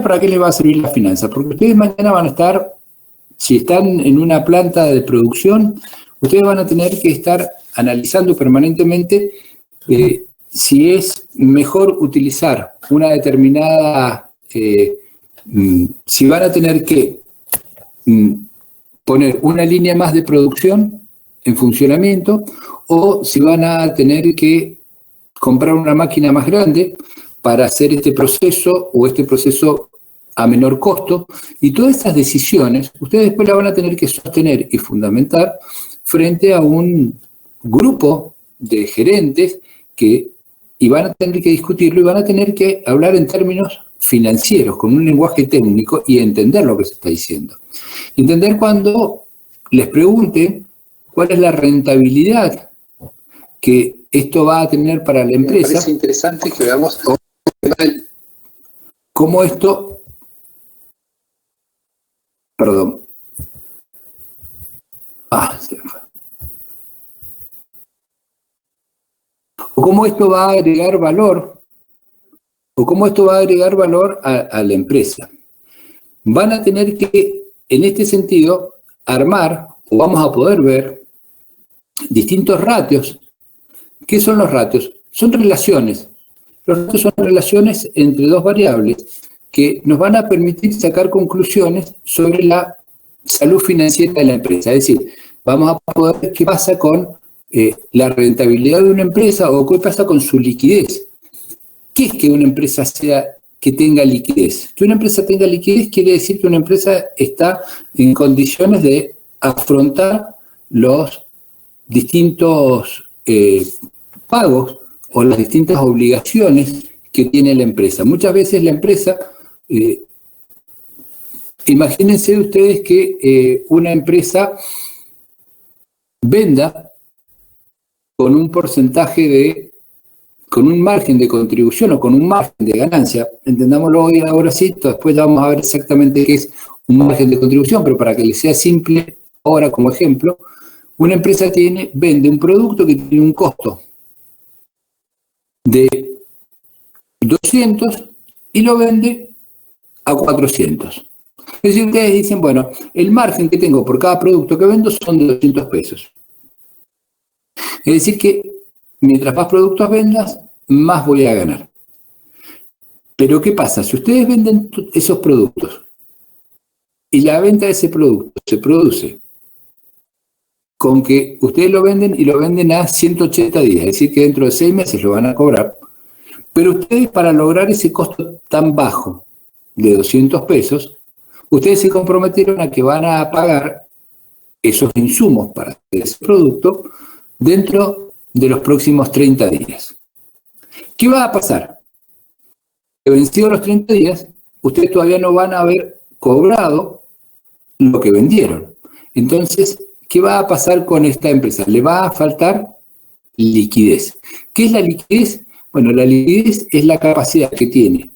¿para qué les va a servir la finanza? Porque ustedes mañana van a estar, si están en una planta de producción, ustedes van a tener que estar analizando permanentemente si es mejor utilizar una determinada, si van a tener que poner una línea más de producción en funcionamiento o si van a tener que comprar una máquina más grande para hacer este proceso o este proceso a menor costo. Y todas estas decisiones ustedes después las van a tener que sostener y fundamentar frente a un grupo de gerentes y van a tener que discutirlo y van a tener que hablar en términos financieros, con un lenguaje técnico y entender lo que se está diciendo. Entender cuando les pregunten cuál es la rentabilidad que esto va a tener para la empresa. Me parece interesante que veamos cómo esto... Perdón. Se me fue. O cómo esto va a agregar valor, a la empresa. Van a tener que, en este sentido, armar, o vamos a poder ver, distintos ratios. ¿Qué son los ratios? Son relaciones. Los ratios son relaciones entre dos variables que nos van a permitir sacar conclusiones sobre la salud financiera de la empresa. Es decir, vamos a poder ver qué pasa con la rentabilidad de una empresa o qué pasa con su liquidez. ¿Qué es que una empresa que tenga liquidez? Que una empresa tenga liquidez quiere decir que una empresa está en condiciones de afrontar los distintos pagos o las distintas obligaciones que tiene la empresa. Muchas veces la empresa, imagínense ustedes que una empresa venda con un porcentaje con un margen de contribución o con un margen de ganancia, entendámoslo hoy ahora sí, después ya vamos a ver exactamente qué es un margen de contribución, pero para que les sea simple ahora como ejemplo, una empresa vende un producto que tiene un costo de 200 y lo vende a 400. Es decir, ustedes dicen, bueno, el margen que tengo por cada producto que vendo son de 200 pesos. Es decir que mientras más productos vendas, más voy a ganar. Pero ¿qué pasa? Si ustedes venden esos productos y la venta de ese producto se produce con que ustedes lo venden y lo venden a 180 días, es decir, que dentro de 6 meses lo van a cobrar, pero ustedes para lograr ese costo tan bajo de 200 pesos, ustedes se comprometieron a que van a pagar esos insumos para hacer ese producto dentro de los próximos 30 días. ¿Qué va a pasar? Que vencidos los 30 días, ustedes todavía no van a haber cobrado lo que vendieron. Entonces, ¿qué va a pasar con esta empresa? Le va a faltar liquidez. ¿Qué es la liquidez? Bueno, la liquidez es la capacidad que tiene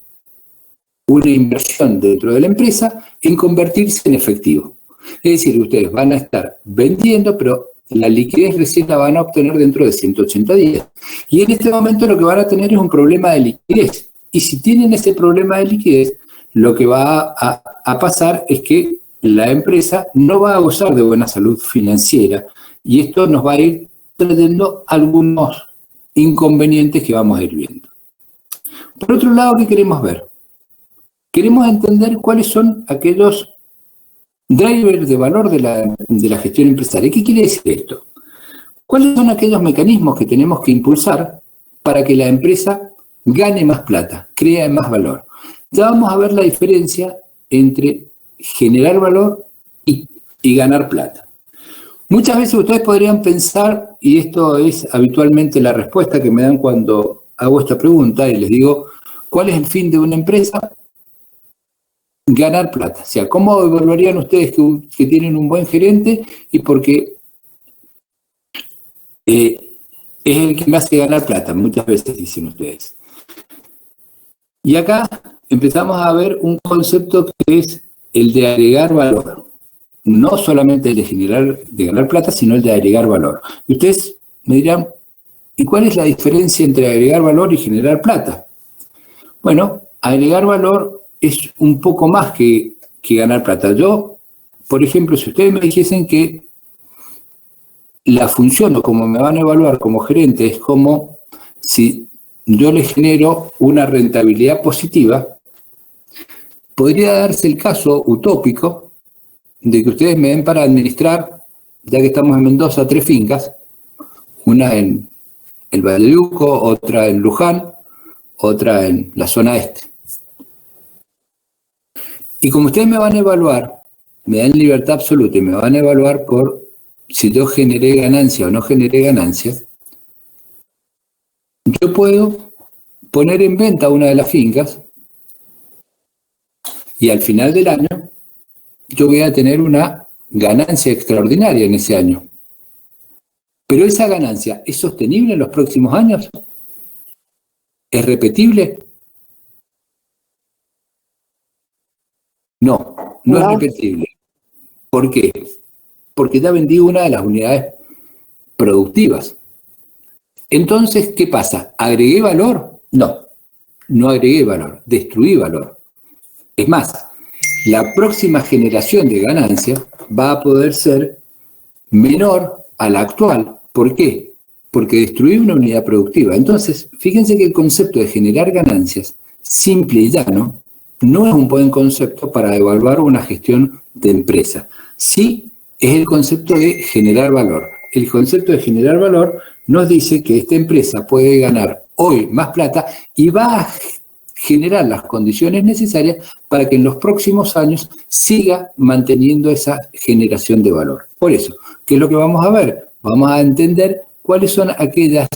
una inversión dentro de la empresa en convertirse en efectivo. Es decir, ustedes van a estar vendiendo, pero la liquidez recién la van a obtener dentro de 180 días. Y en este momento lo que van a tener es un problema de liquidez. Y si tienen ese problema de liquidez, lo que va a pasar es que la empresa no va a gozar de buena salud financiera y esto nos va a ir trayendo algunos inconvenientes que vamos a ir viendo. Por otro lado, ¿qué queremos ver? Queremos entender cuáles son aquellos drivers de valor de la gestión empresarial. ¿Qué quiere decir esto? ¿Cuáles son aquellos mecanismos que tenemos que impulsar para que la empresa gane más plata, cree más valor? Ya vamos a ver la diferencia entre generar valor y ganar plata. Muchas veces ustedes podrían pensar, y esto es habitualmente la respuesta que me dan cuando hago esta pregunta y les digo, ¿cuál es el fin de una empresa? Ganar plata. O sea, ¿cómo evaluarían ustedes que tienen un buen gerente y porque es el que me hace ganar plata? Muchas veces dicen ustedes. Y acá empezamos a ver un concepto que es el de agregar valor. No solamente el de ganar plata, sino el de agregar valor. Y ustedes me dirán, ¿y cuál es la diferencia entre agregar valor y generar plata? Bueno, agregar valor es un poco más que ganar plata. Yo, por ejemplo, si ustedes me dijesen que la función o como me van a evaluar como gerente es como si yo les genero una rentabilidad positiva, podría darse el caso utópico de que ustedes me den para administrar, ya que estamos en Mendoza, 3 fincas, una en el Valle de Uco, otra en Luján, otra en la zona este. Y como ustedes me van a evaluar, me dan libertad absoluta y me van a evaluar por si yo generé ganancia o no generé ganancia, yo puedo poner en venta una de las fincas y al final del año yo voy a tener una ganancia extraordinaria en ese año. Pero esa ganancia, ¿es sostenible en los próximos años? ¿Es repetible? No, no es repetible. ¿Por qué? Porque ya vendí una de las unidades productivas. Entonces, ¿qué pasa? ¿Agregué valor? No, no agregué valor, destruí valor. Es más, la próxima generación de ganancia va a poder ser menor a la actual. ¿Por qué? Porque destruí una unidad productiva. Entonces, fíjense que el concepto de generar ganancias, simple y llano, no es un buen concepto para evaluar una gestión de empresa. Sí es el concepto de generar valor. El concepto de generar valor nos dice que esta empresa puede ganar hoy más plata y va a generar las condiciones necesarias para que en los próximos años siga manteniendo esa generación de valor. Por eso, ¿qué es lo que vamos a ver? Vamos a entender cuáles son aquellas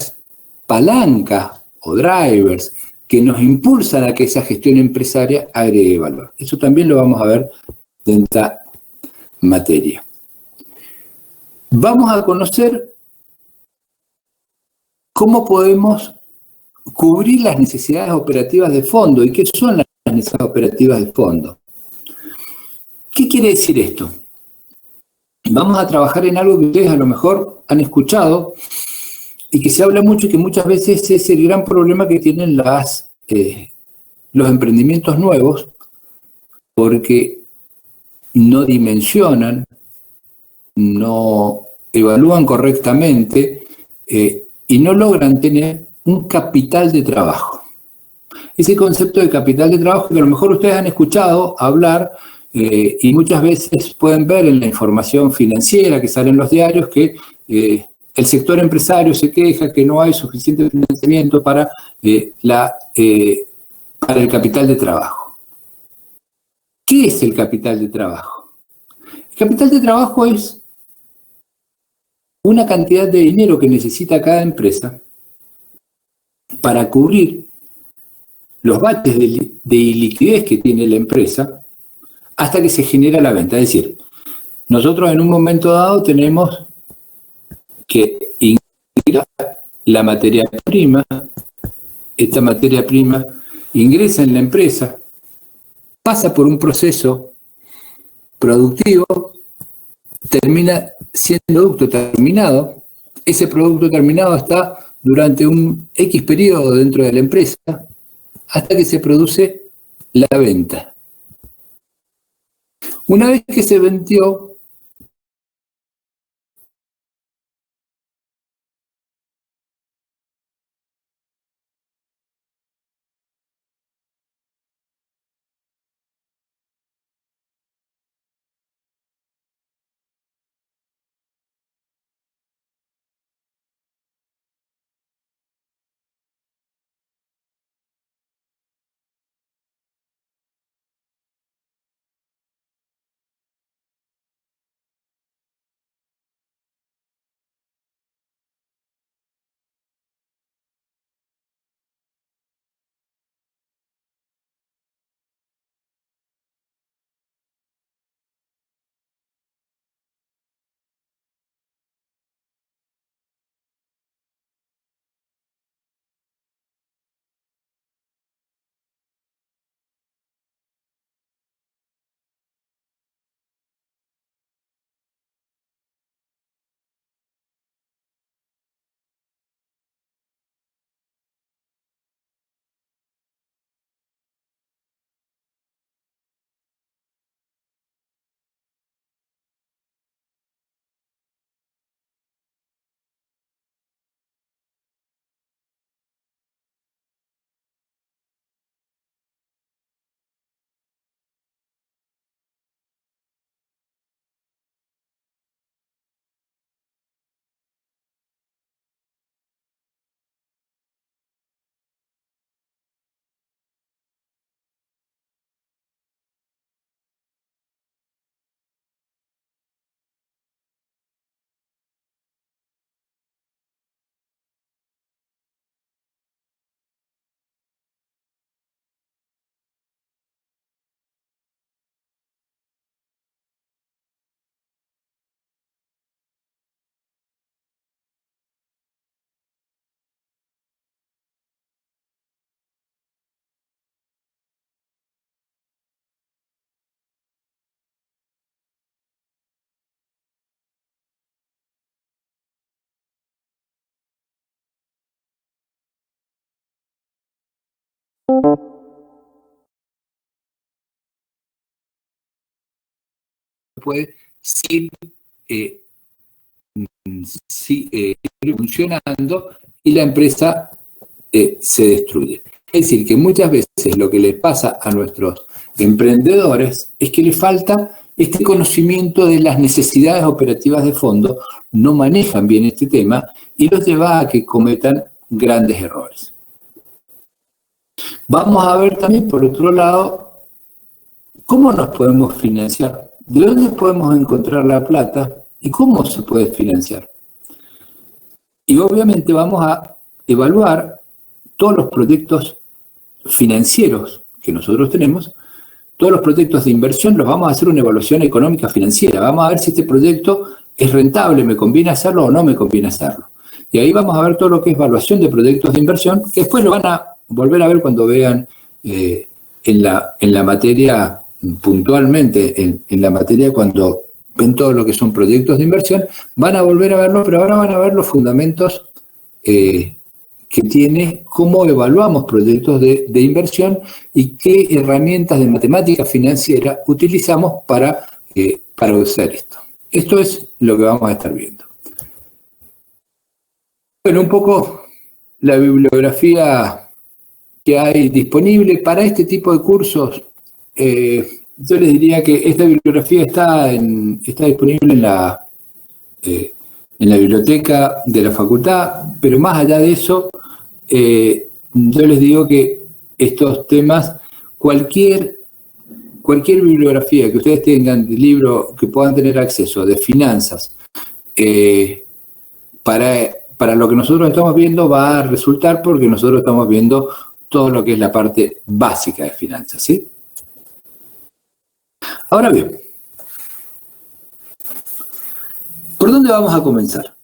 palancas o drivers que nos impulsan a que esa gestión empresaria agregue valor. Eso también lo vamos a ver en esta materia. Vamos a conocer cómo podemos cubrir las necesidades operativas de fondo y qué son las necesidades operativas de fondo. ¿Qué quiere decir esto? Vamos a trabajar en algo que ustedes a lo mejor han escuchado y que se habla mucho y que muchas veces es el gran problema que tienen los emprendimientos nuevos porque no dimensionan, no evalúan correctamente y no logran tener un capital de trabajo. Ese concepto de capital de trabajo que a lo mejor ustedes han escuchado hablar y muchas veces pueden ver en la información financiera que sale en los diarios que el sector empresario se queja que no hay suficiente financiamiento para el capital de trabajo. ¿Qué es el capital de trabajo? El capital de trabajo es una cantidad de dinero que necesita cada empresa para cubrir los baches de iliquidez que tiene la empresa hasta que se genera la venta. Es decir, nosotros en un momento dado tenemos que ingresar la materia prima, esta materia prima ingresa en la empresa, pasa por un proceso productivo, termina siendo producto terminado, ese producto terminado está durante un X periodo dentro de la empresa hasta que se produce la venta. Una vez que se vendió, puede seguir funcionando y la empresa se destruye. Es decir, que muchas veces lo que le pasa a nuestros emprendedores es que les falta este conocimiento de las necesidades operativas de fondo, no manejan bien este tema y los lleva a que cometan grandes errores. Vamos a ver también, por otro lado, cómo nos podemos financiar, de dónde podemos encontrar la plata y cómo se puede financiar. Y obviamente vamos a evaluar todos los proyectos financieros que nosotros tenemos, todos los proyectos de inversión, los vamos a hacer una evaluación económica financiera. Vamos a ver si este proyecto es rentable, me conviene hacerlo o no me conviene hacerlo. Y ahí vamos a ver todo lo que es evaluación de proyectos de inversión, que después lo van a volver a ver cuando vean en la materia puntualmente, en la materia cuando ven todo lo que son proyectos de inversión, van a volver a verlo, pero ahora van a ver los fundamentos que tiene, cómo evaluamos proyectos de inversión y qué herramientas de matemática financiera utilizamos para hacer esto. Esto es lo que vamos a estar viendo. Bueno, un poco la bibliografía que hay disponible para este tipo de cursos. Yo les diría que esta bibliografía está disponible en la biblioteca de la facultad, pero más allá de eso, yo les digo que estos temas, cualquier bibliografía que ustedes tengan de libro que puedan tener acceso de finanzas, para lo que nosotros estamos viendo va a resultar porque nosotros estamos viendo todo lo que es la parte básica de finanzas, ¿sí? Ahora bien, ¿por dónde vamos a comenzar?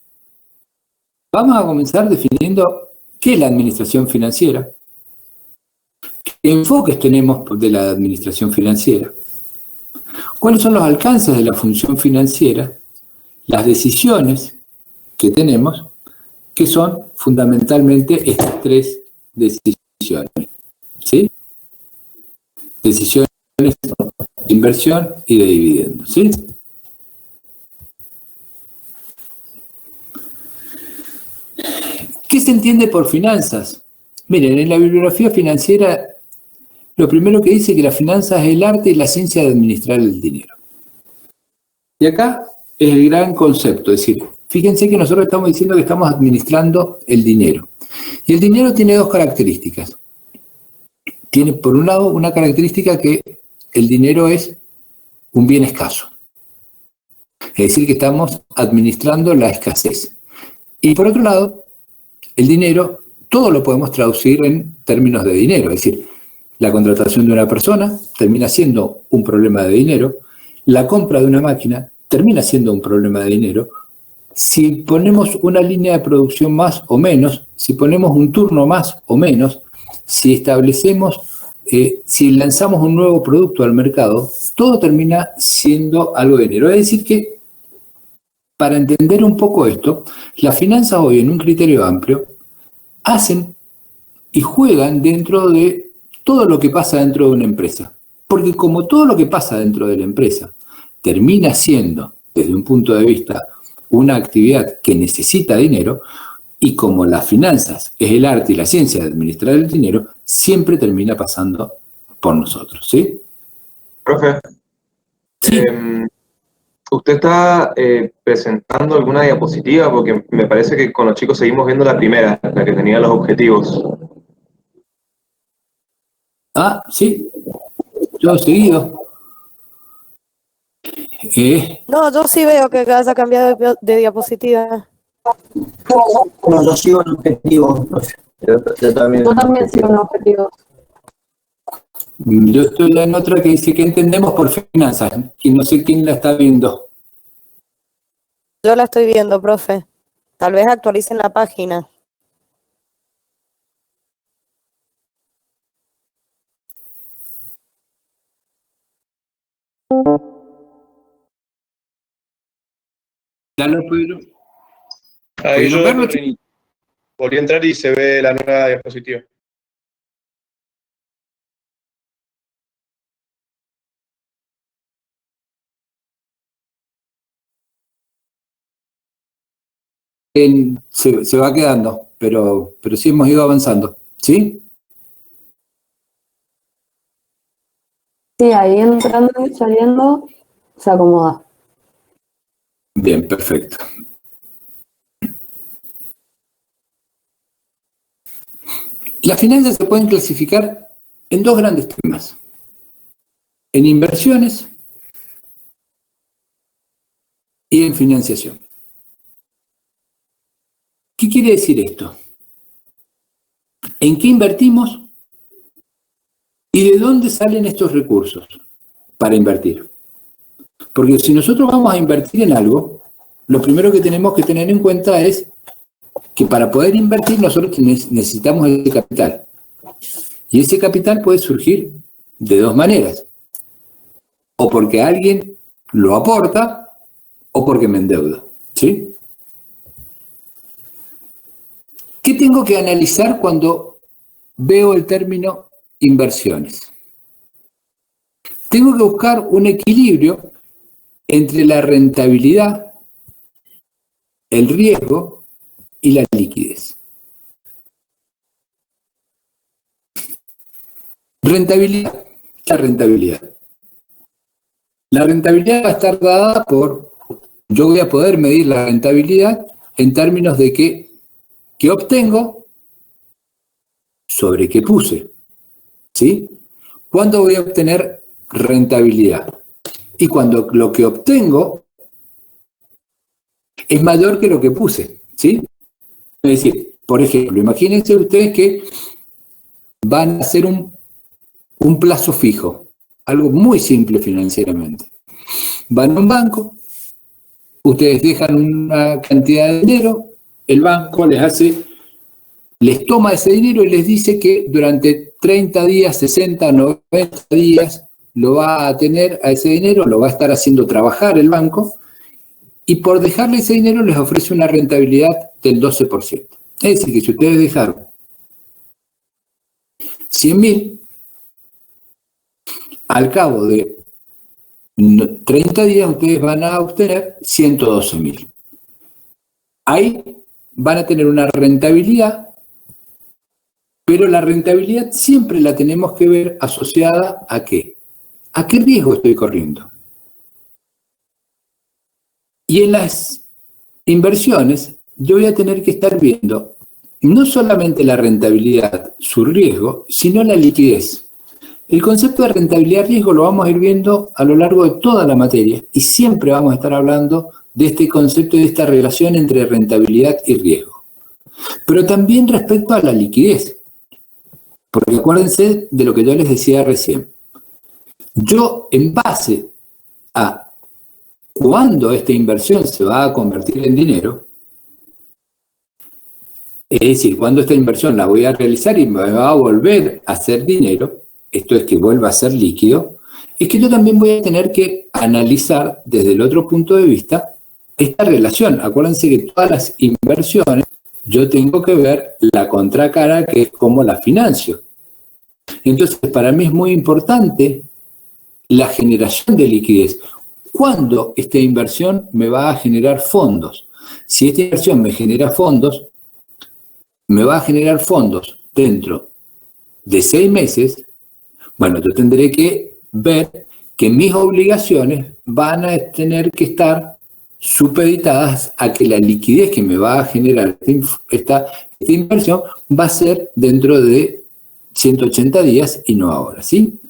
Vamos a comenzar definiendo qué es la administración financiera, qué enfoques tenemos de la administración financiera, cuáles son los alcances de la función financiera, las decisiones que tenemos, que son fundamentalmente estas tres decisiones, ¿sí? Decisiones de inversión y de dividendos, ¿sí? ¿Qué se entiende por finanzas? Miren, en la bibliografía financiera, lo primero que dice que la finanza es el arte y la ciencia de administrar el dinero. Y acá es el gran concepto, es decir, fíjense que nosotros estamos diciendo que estamos administrando el dinero. Y el dinero tiene dos características. Tiene, por un lado, una característica que el dinero es un bien escaso. Es decir, que estamos administrando la escasez. Y por otro lado, el dinero, todo lo podemos traducir en términos de dinero. Es decir, la contratación de una persona termina siendo un problema de dinero. La compra de una máquina termina siendo un problema de dinero. Si ponemos una línea de producción más o menos, si ponemos un turno más o menos, si establecemos, si lanzamos un nuevo producto al mercado, todo termina siendo algo de dinero. Es decir que, para entender un poco esto, las finanzas hoy en un criterio amplio hacen y juegan dentro de todo lo que pasa dentro de una empresa. Porque como todo lo que pasa dentro de la empresa termina siendo, desde un punto de vista, una actividad que necesita dinero, y como las finanzas es el arte y la ciencia de administrar el dinero, siempre termina pasando por nosotros, ¿sí? Profe, Sí. ¿Usted está presentando alguna diapositiva? Porque me parece que con los chicos seguimos viendo la primera, la que tenía los objetivos. Ah, sí, todo seguido. No, yo sí veo que haya cambiado de diapositiva. No, yo sigo en objetivo, profe. Yo también. Yo también sigo en objetivos. Yo estoy en otra que dice que entendemos por finanzas, y no sé quién la está viendo. Yo la estoy viendo, profe. Tal vez actualicen la página. ¿Ya lo pudieron? Ahí yo verlo? volví a entrar y se ve la nueva diapositiva. se va quedando, pero sí hemos ido avanzando. ¿Sí? Sí, ahí entrando y saliendo se acomoda. Bien, perfecto. Las finanzas se pueden clasificar en dos grandes temas. En inversiones y en financiación. ¿Qué quiere decir esto? ¿En qué invertimos y de dónde salen estos recursos para invertir? Porque si nosotros vamos a invertir en algo, lo primero que tenemos que tener en cuenta es que para poder invertir nosotros necesitamos ese capital. Y ese capital puede surgir de dos maneras. O porque alguien lo aporta o porque me endeudo. ¿Sí? ¿Qué tengo que analizar cuando veo el término inversiones? Tengo que buscar un equilibrio entre la rentabilidad, el riesgo y la liquidez. Rentabilidad. La rentabilidad. La rentabilidad va a estar dada por, yo voy a poder medir la rentabilidad en términos de qué obtengo sobre qué puse. ¿Sí? ¿Cuándo voy a obtener rentabilidad? Y cuando lo que obtengo es mayor que lo que puse. ¿Sí? Es decir, por ejemplo, imagínense ustedes que van a hacer un plazo fijo, algo muy simple financieramente. Van a un banco, ustedes dejan una cantidad de dinero, el banco les toma ese dinero y les dice que durante 30 días, 60, 90 días lo va a tener a ese dinero, lo va a estar haciendo trabajar el banco, y por dejarle ese dinero les ofrece una rentabilidad del 12%. Es decir, que si ustedes dejaron 100.000, al cabo de 30 días ustedes van a obtener 112.000. Ahí van a tener una rentabilidad, pero la rentabilidad siempre la tenemos que ver asociada ¿a qué? ¿A qué riesgo estoy corriendo? Y en las inversiones yo voy a tener que estar viendo no solamente la rentabilidad, su riesgo, sino la liquidez. El concepto de rentabilidad-riesgo lo vamos a ir viendo a lo largo de toda la materia y siempre vamos a estar hablando de este concepto y de esta relación entre rentabilidad y riesgo. Pero también respecto a la liquidez, porque acuérdense de lo que yo les decía recién. Yo, en base a cuándo esta inversión se va a convertir en dinero, es decir, cuándo esta inversión la voy a realizar y me va a volver a hacer dinero, esto es que vuelva a ser líquido, es que yo también voy a tener que analizar desde el otro punto de vista esta relación. Acuérdense que todas las inversiones yo tengo que ver la contracara, que es cómo la financio. Entonces, para mí es muy importante la generación de liquidez. ¿Cuándo esta inversión me va a generar fondos? Si esta inversión me genera fondos, me va a generar fondos dentro de 6 meses, bueno, yo tendré que ver que mis obligaciones van a tener que estar supeditadas a que la liquidez que me va a generar esta inversión va a ser dentro de 180 días y no ahora, ¿sí?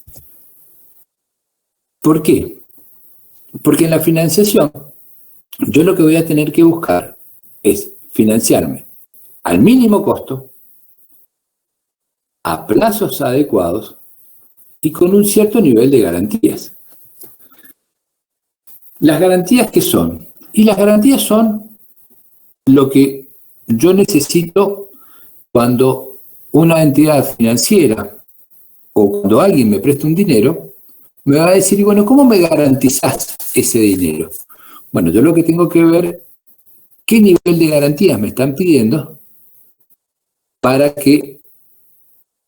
¿Por qué? Porque en la financiación yo lo que voy a tener que buscar es financiarme al mínimo costo, a plazos adecuados y con un cierto nivel de garantías. ¿Las garantías qué son? Y las garantías son lo que yo necesito cuando una entidad financiera o cuando alguien me presta un dinero, me va a decir, bueno, ¿cómo me garantizás ese dinero? Bueno, yo lo que tengo que ver qué nivel de garantías me están pidiendo para que,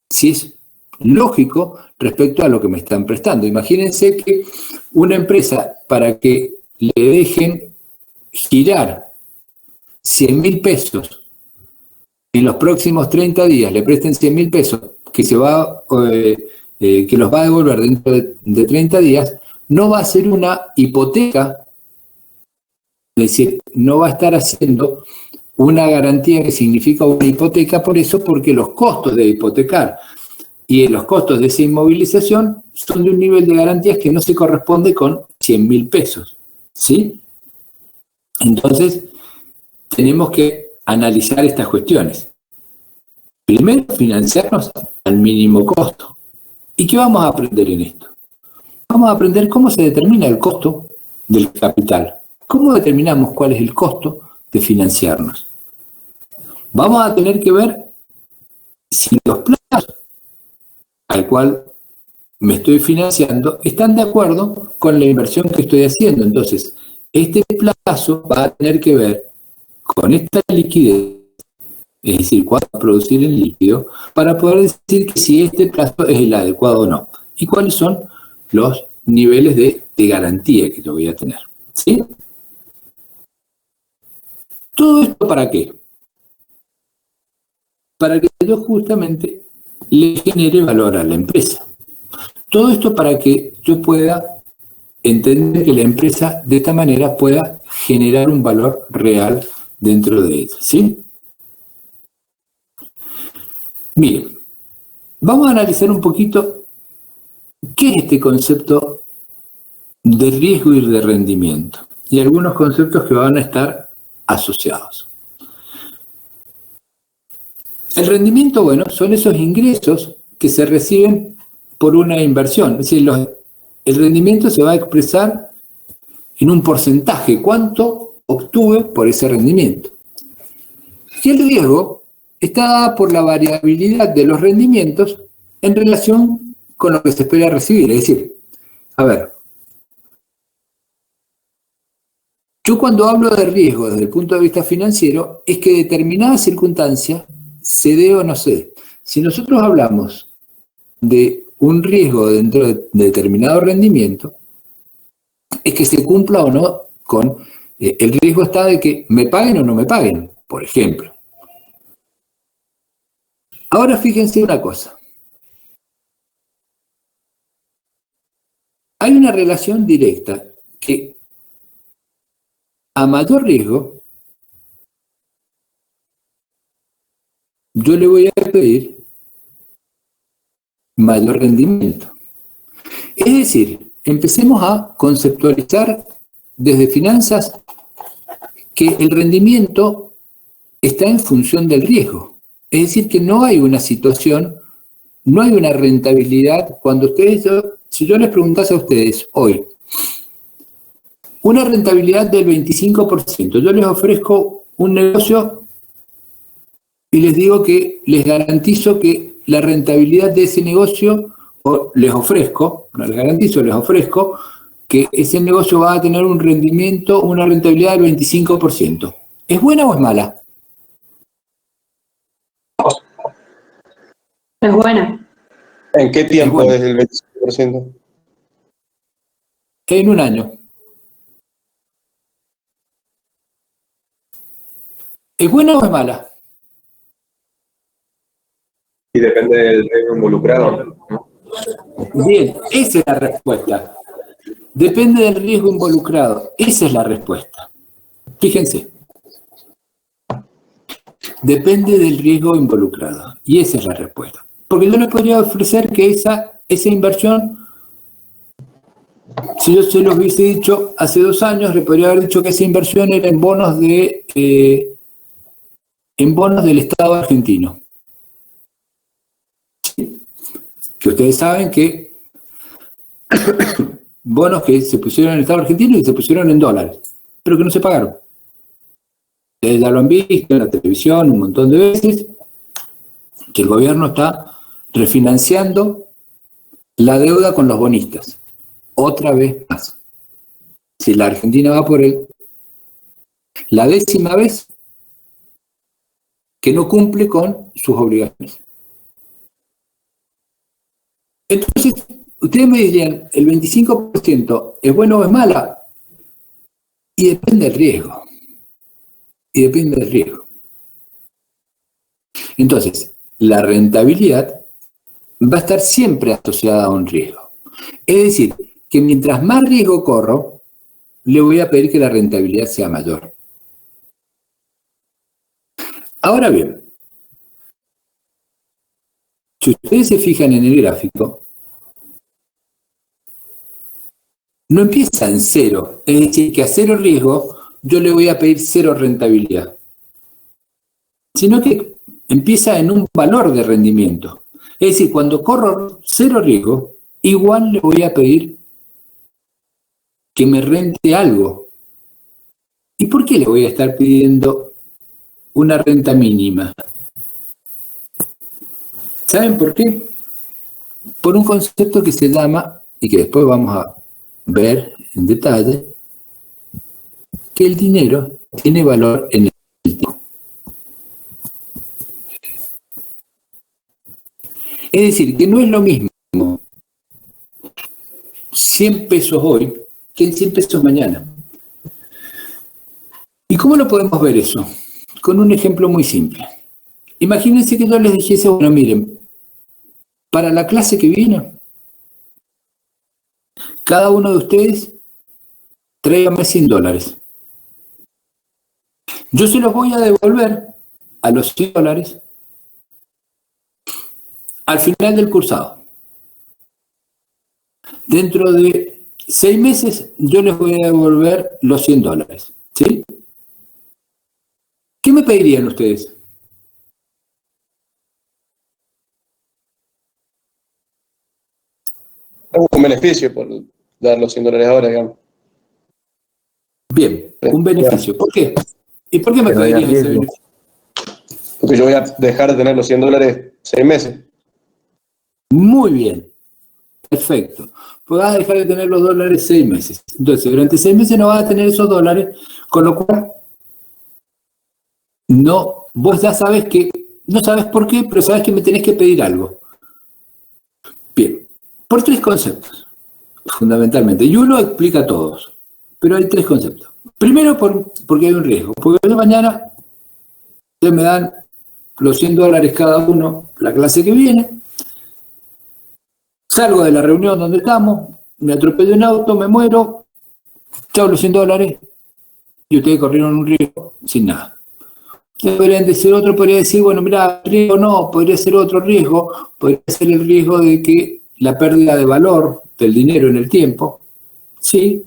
si es lógico respecto a lo que me están prestando. Imagínense que una empresa, para que le dejen girar 100.000 pesos, en los próximos 30 días le presten 100.000 pesos, que los va a devolver dentro de 30 días, no va a ser una hipoteca, es decir, no va a estar haciendo una garantía que significa una hipoteca, por eso, porque los costos de hipotecar y los costos de esa inmovilización son de un nivel de garantías que no se corresponde con 100.000 pesos, ¿sí? Entonces, tenemos que analizar estas cuestiones. Primero, financiarnos al mínimo costo. ¿Y qué vamos a aprender en esto? Vamos a aprender cómo se determina el costo del capital. ¿Cómo determinamos cuál es el costo de financiarnos? Vamos a tener que ver si los plazos al cual me estoy financiando están de acuerdo con la inversión que estoy haciendo. Entonces, este plazo va a tener que ver con esta liquidez, es decir, cuánto va a producir el líquido, para poder decir que si este plazo es el adecuado o no. Y cuáles son los niveles de garantía que yo voy a tener. ¿Sí? ¿Todo esto para qué? Para que yo justamente le genere valor a la empresa. Todo esto para que yo pueda entender que la empresa de esta manera pueda generar un valor real dentro de ella. ¿Sí? Miren, vamos a analizar un poquito qué es este concepto de riesgo y de rendimiento y algunos conceptos que van a estar asociados. El rendimiento, bueno, son esos ingresos que se reciben por una inversión. Es decir, el rendimiento se va a expresar en un porcentaje, cuánto obtuve por ese rendimiento. Y el riesgo está dado por la variabilidad de los rendimientos en relación con lo que se espera recibir. Es decir, a ver, yo cuando hablo de riesgo desde el punto de vista financiero, es que determinada circunstancia se dé o no se dé. Si nosotros hablamos de un riesgo dentro de determinado rendimiento, es que se cumpla o no con el riesgo está de que me paguen o no me paguen, por ejemplo. Ahora fíjense una cosa. Hay una relación directa que a mayor riesgo yo le voy a pedir mayor rendimiento. Es decir, empecemos a conceptualizar desde finanzas que el rendimiento está en función del riesgo. Es decir, que no hay una situación, no hay una rentabilidad. Cuando si yo les preguntase a ustedes hoy, una rentabilidad del 25%, yo les ofrezco un negocio y les digo que les garantizo que la rentabilidad de ese negocio, o les ofrezco, no les garantizo, les ofrezco que ese negocio va a tener un rendimiento, una rentabilidad del 25%. ¿Es buena o es mala? Es buena. ¿En qué tiempo Es bueno. es el 25%? En un año. ¿Es buena o es mala? Y depende del riesgo involucrado, ¿no? Bien, esa es la respuesta. Depende del riesgo involucrado. Esa es la respuesta. Fíjense. Depende del riesgo involucrado. Y esa es la respuesta. Porque yo les podría ofrecer que esa inversión, si yo se los hubiese dicho hace 2 años, le podría haber dicho que esa inversión era en bonos del Estado argentino. Que ustedes saben que bonos que se pusieron en el Estado argentino y se pusieron en dólares, pero que no se pagaron. Ustedes ya lo han visto en la televisión un montón de veces, que el gobierno está refinanciando la deuda con los bonistas. Otra vez más. Si la Argentina va por la 10ª vez que no cumple con sus obligaciones. Entonces, ustedes me dirían, ¿el 25% es bueno o es mala? Y depende del riesgo. y depende del riesgo. Entonces, la rentabilidad va a estar siempre asociada a un riesgo. Es decir, que mientras más riesgo corro, le voy a pedir que la rentabilidad sea mayor. Ahora bien, si ustedes se fijan en el gráfico, no empieza en cero, es decir, que a cero riesgo yo le voy a pedir cero rentabilidad, sino que empieza en un valor de rendimiento. Es decir, cuando corro cero riesgo, igual le voy a pedir que me rente algo. ¿Y por qué le voy a estar pidiendo una renta mínima? ¿Saben por qué? Por un concepto que se llama, y que después vamos a ver en detalle, que el dinero tiene valor en el tiempo. Es decir, que no es lo mismo 100 pesos hoy que en 100 pesos mañana. ¿Y cómo lo podemos ver eso? Con un ejemplo muy simple. Imagínense que yo les dijese, bueno, miren, para la clase que viene, cada uno de ustedes tráigame $100. Yo se los voy a devolver a los $100 al final del cursado. Dentro de 6 meses yo les voy a devolver los $100. ¿Sí? ¿Qué me pedirían ustedes? Un beneficio por dar los $100 ahora, digamos. Bien, un beneficio. ¿Por qué? ¿Y por qué me pedirían ese beneficio? Porque yo voy a dejar de tener los $100 6 meses. Muy bien. Perfecto. Pues vas a dejar de tener los dólares 6 meses. Entonces, durante 6 meses no vas a tener esos dólares, con lo cual no, vos ya sabes que, no sabes por qué, pero sabes que me tenés que pedir algo. Bien, por 3 conceptos, fundamentalmente. Y uno explica a todos, pero hay 3 conceptos. Primero, porque hay un riesgo. Porque de mañana ustedes me dan los $100 cada uno la clase que viene. Salgo de la reunión donde estamos, me atropello un auto, me muero, chao los $100 y ustedes corrieron un riesgo sin nada. Podrían decir, otro podría decir, bueno, mira, riesgo no, podría ser otro riesgo, podría ser el riesgo de que la pérdida de valor del dinero en el tiempo, sí,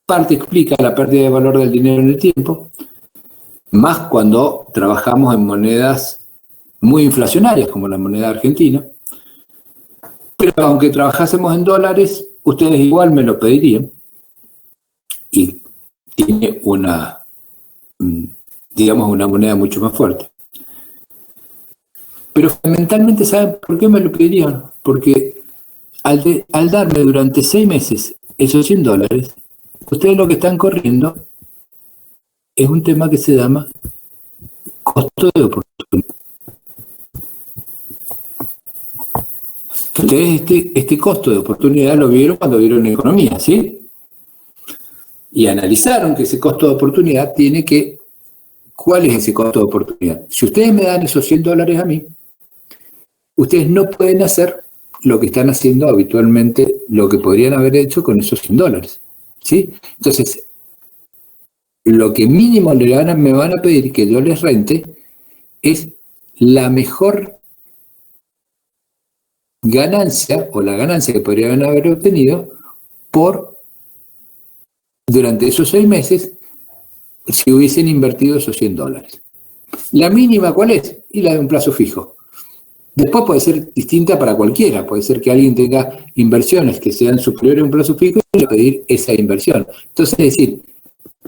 parte explica la pérdida de valor del dinero en el tiempo, más cuando trabajamos en monedas muy inflacionarias como la moneda argentina. Pero aunque trabajásemos en dólares, ustedes igual me lo pedirían. Y tiene una, digamos, una moneda mucho más fuerte. Pero fundamentalmente, ¿saben por qué me lo pedirían? Porque al darme durante 6 meses esos $100, ustedes lo que están corriendo es un tema que se llama costo de oportunidad. Ustedes este costo de oportunidad lo vieron cuando vieron economía, ¿sí? Y analizaron que ese costo de oportunidad tiene que... ¿Cuál es ese costo de oportunidad? Si ustedes me dan esos $100 a mí, ustedes no pueden hacer lo que están haciendo habitualmente, lo que podrían haber hecho con esos $100, ¿sí? Entonces, lo que mínimo me van a pedir que yo les rente es la mejor ganancia o la ganancia que podrían haber obtenido durante esos 6 meses si hubiesen invertido esos $100. ¿La mínima cuál es? Y la de un plazo fijo. Después puede ser distinta para cualquiera, puede ser que alguien tenga inversiones que sean superiores a un plazo fijo y le pedir esa inversión. Entonces, es decir,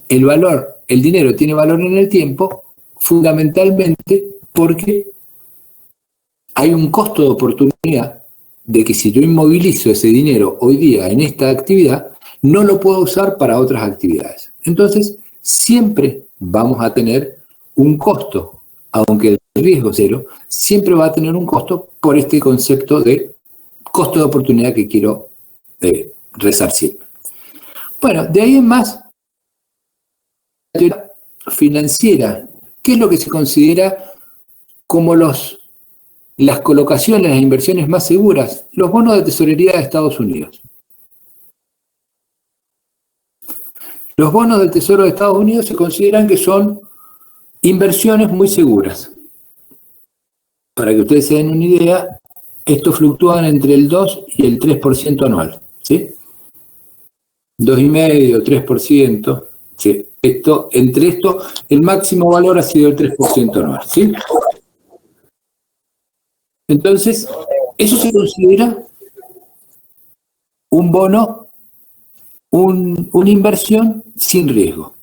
el dinero tiene valor en el tiempo fundamentalmente porque hay un costo de oportunidad de que si yo inmovilizo ese dinero hoy día en esta actividad, no lo puedo usar para otras actividades. Entonces, siempre vamos a tener un costo, aunque el riesgo cero, siempre va a tener un costo por este concepto de costo de oportunidad que quiero resarcir. Bueno, de ahí en más, financiera, ¿qué es lo que se considera como las colocaciones, las inversiones más seguras? Los bonos de tesorería de Estados Unidos. Los bonos del Tesoro de Estados Unidos se consideran que son inversiones muy seguras. Para que ustedes se den una idea, estos fluctúan entre el 2 y el 3% anual, ¿sí? 2,5%, 3%, ¿sí? Entre esto, el máximo valor ha sido el 3% anual, ¿sí? Entonces, eso se considera un bono, una inversión sin riesgo.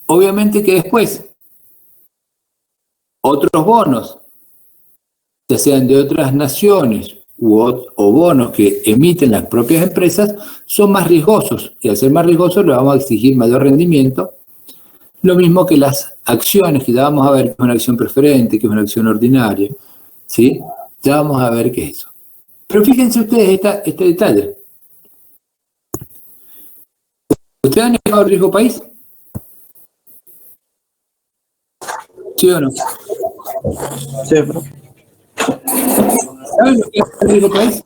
Obviamente que después, otros bonos, ya sean de otras naciones o bonos que emiten las propias empresas, son más riesgosos. Y al ser más riesgosos, le vamos a exigir mayor rendimiento. Lo mismo que las acciones, que ya vamos a ver que es una acción preferente, que es una acción ordinaria. ¿Sí? Ya vamos a ver qué es eso. Pero fíjense ustedes este detalle. ¿Ustedes han manejado el riesgo país? ¿Sí o no? Sí, profe. ¿Saben lo que es el riesgo país?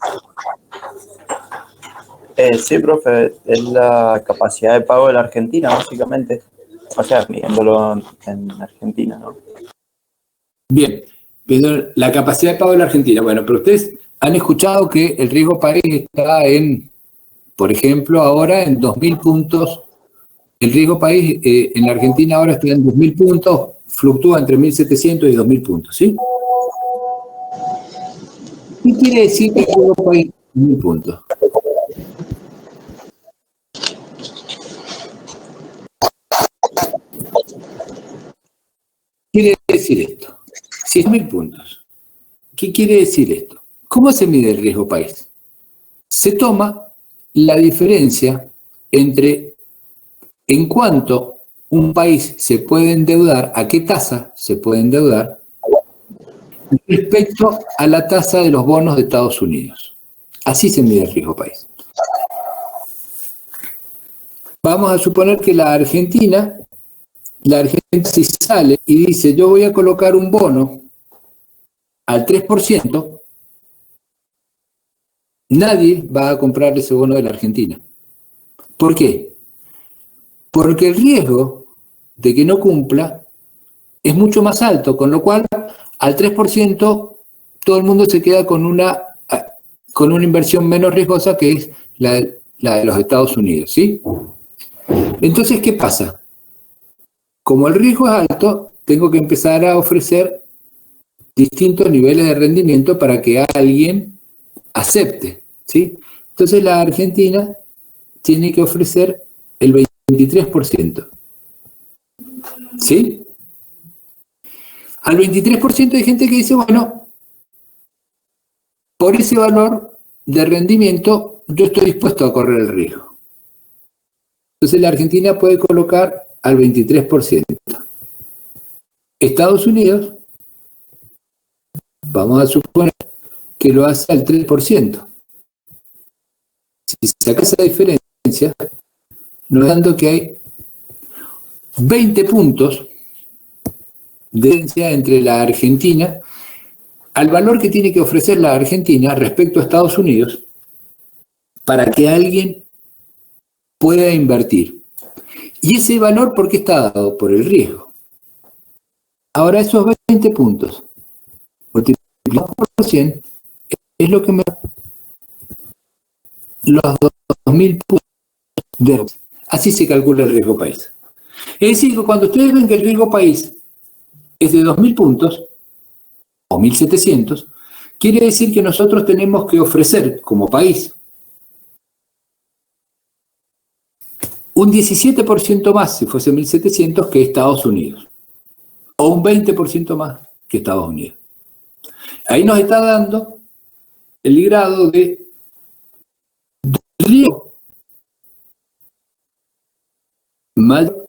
Sí, profe, es la capacidad de pago de la Argentina, básicamente. O sea, mirándolo en Argentina, ¿no? Bien, viendo la capacidad de pago de la Argentina. Bueno, pero ustedes han escuchado que el riesgo país está en, por ejemplo, ahora en 2.000 puntos. El riesgo país en la Argentina ahora está en 2.000 puntos, fluctúa entre 1.700 y 2.000 puntos, ¿sí? ¿Qué quiere decir que el riesgo país es 1.000 puntos? Quiere decir esto. Si es 1.000 puntos, ¿qué quiere decir esto? ¿Cómo se mide el riesgo país? Se toma la diferencia entre en cuánto un país se puede endeudar, a qué tasa se puede endeudar, respecto a la tasa de los bonos de Estados Unidos. Así se mide el riesgo país. Vamos a suponer que la Argentina si sale y dice, yo voy a colocar un bono al 3%, nadie va a comprar ese bono de la Argentina. ¿Por qué? Porque el riesgo de que no cumpla es mucho más alto, con lo cual al 3% todo el mundo se queda con una inversión menos riesgosa, que es la de los Estados Unidos, ¿sí? Entonces, ¿qué pasa? Como el riesgo es alto, tengo que empezar a ofrecer distintos niveles de rendimiento para que alguien acepte, ¿sí? Entonces la Argentina tiene que ofrecer el 23%. ¿Sí? Al 23% hay gente que dice, bueno, por ese valor de rendimiento yo estoy dispuesto a correr el riesgo. Entonces la Argentina puede colocar al 23%. Estados Unidos, vamos a suponer que lo hace al 3%. Si saca esa diferencia, nos dando que hay 20 puntos de diferencia entre la Argentina, al valor que tiene que ofrecer la Argentina respecto a Estados Unidos, para que alguien pueda invertir. Y ese valor, ¿por qué está dado? Por el riesgo. Ahora, esos 20 puntos multiplicados por 100 es lo que me da los 2.000 puntos de... Así se calcula el riesgo país. Es decir, que cuando ustedes ven que el riesgo país es de 2.000 puntos, o 1.700, quiere decir que nosotros tenemos que ofrecer como país un 17% más, si fuese 1.700, que Estados Unidos, o un 20% más que Estados Unidos. Ahí nos está dando el grado de riesgo mayor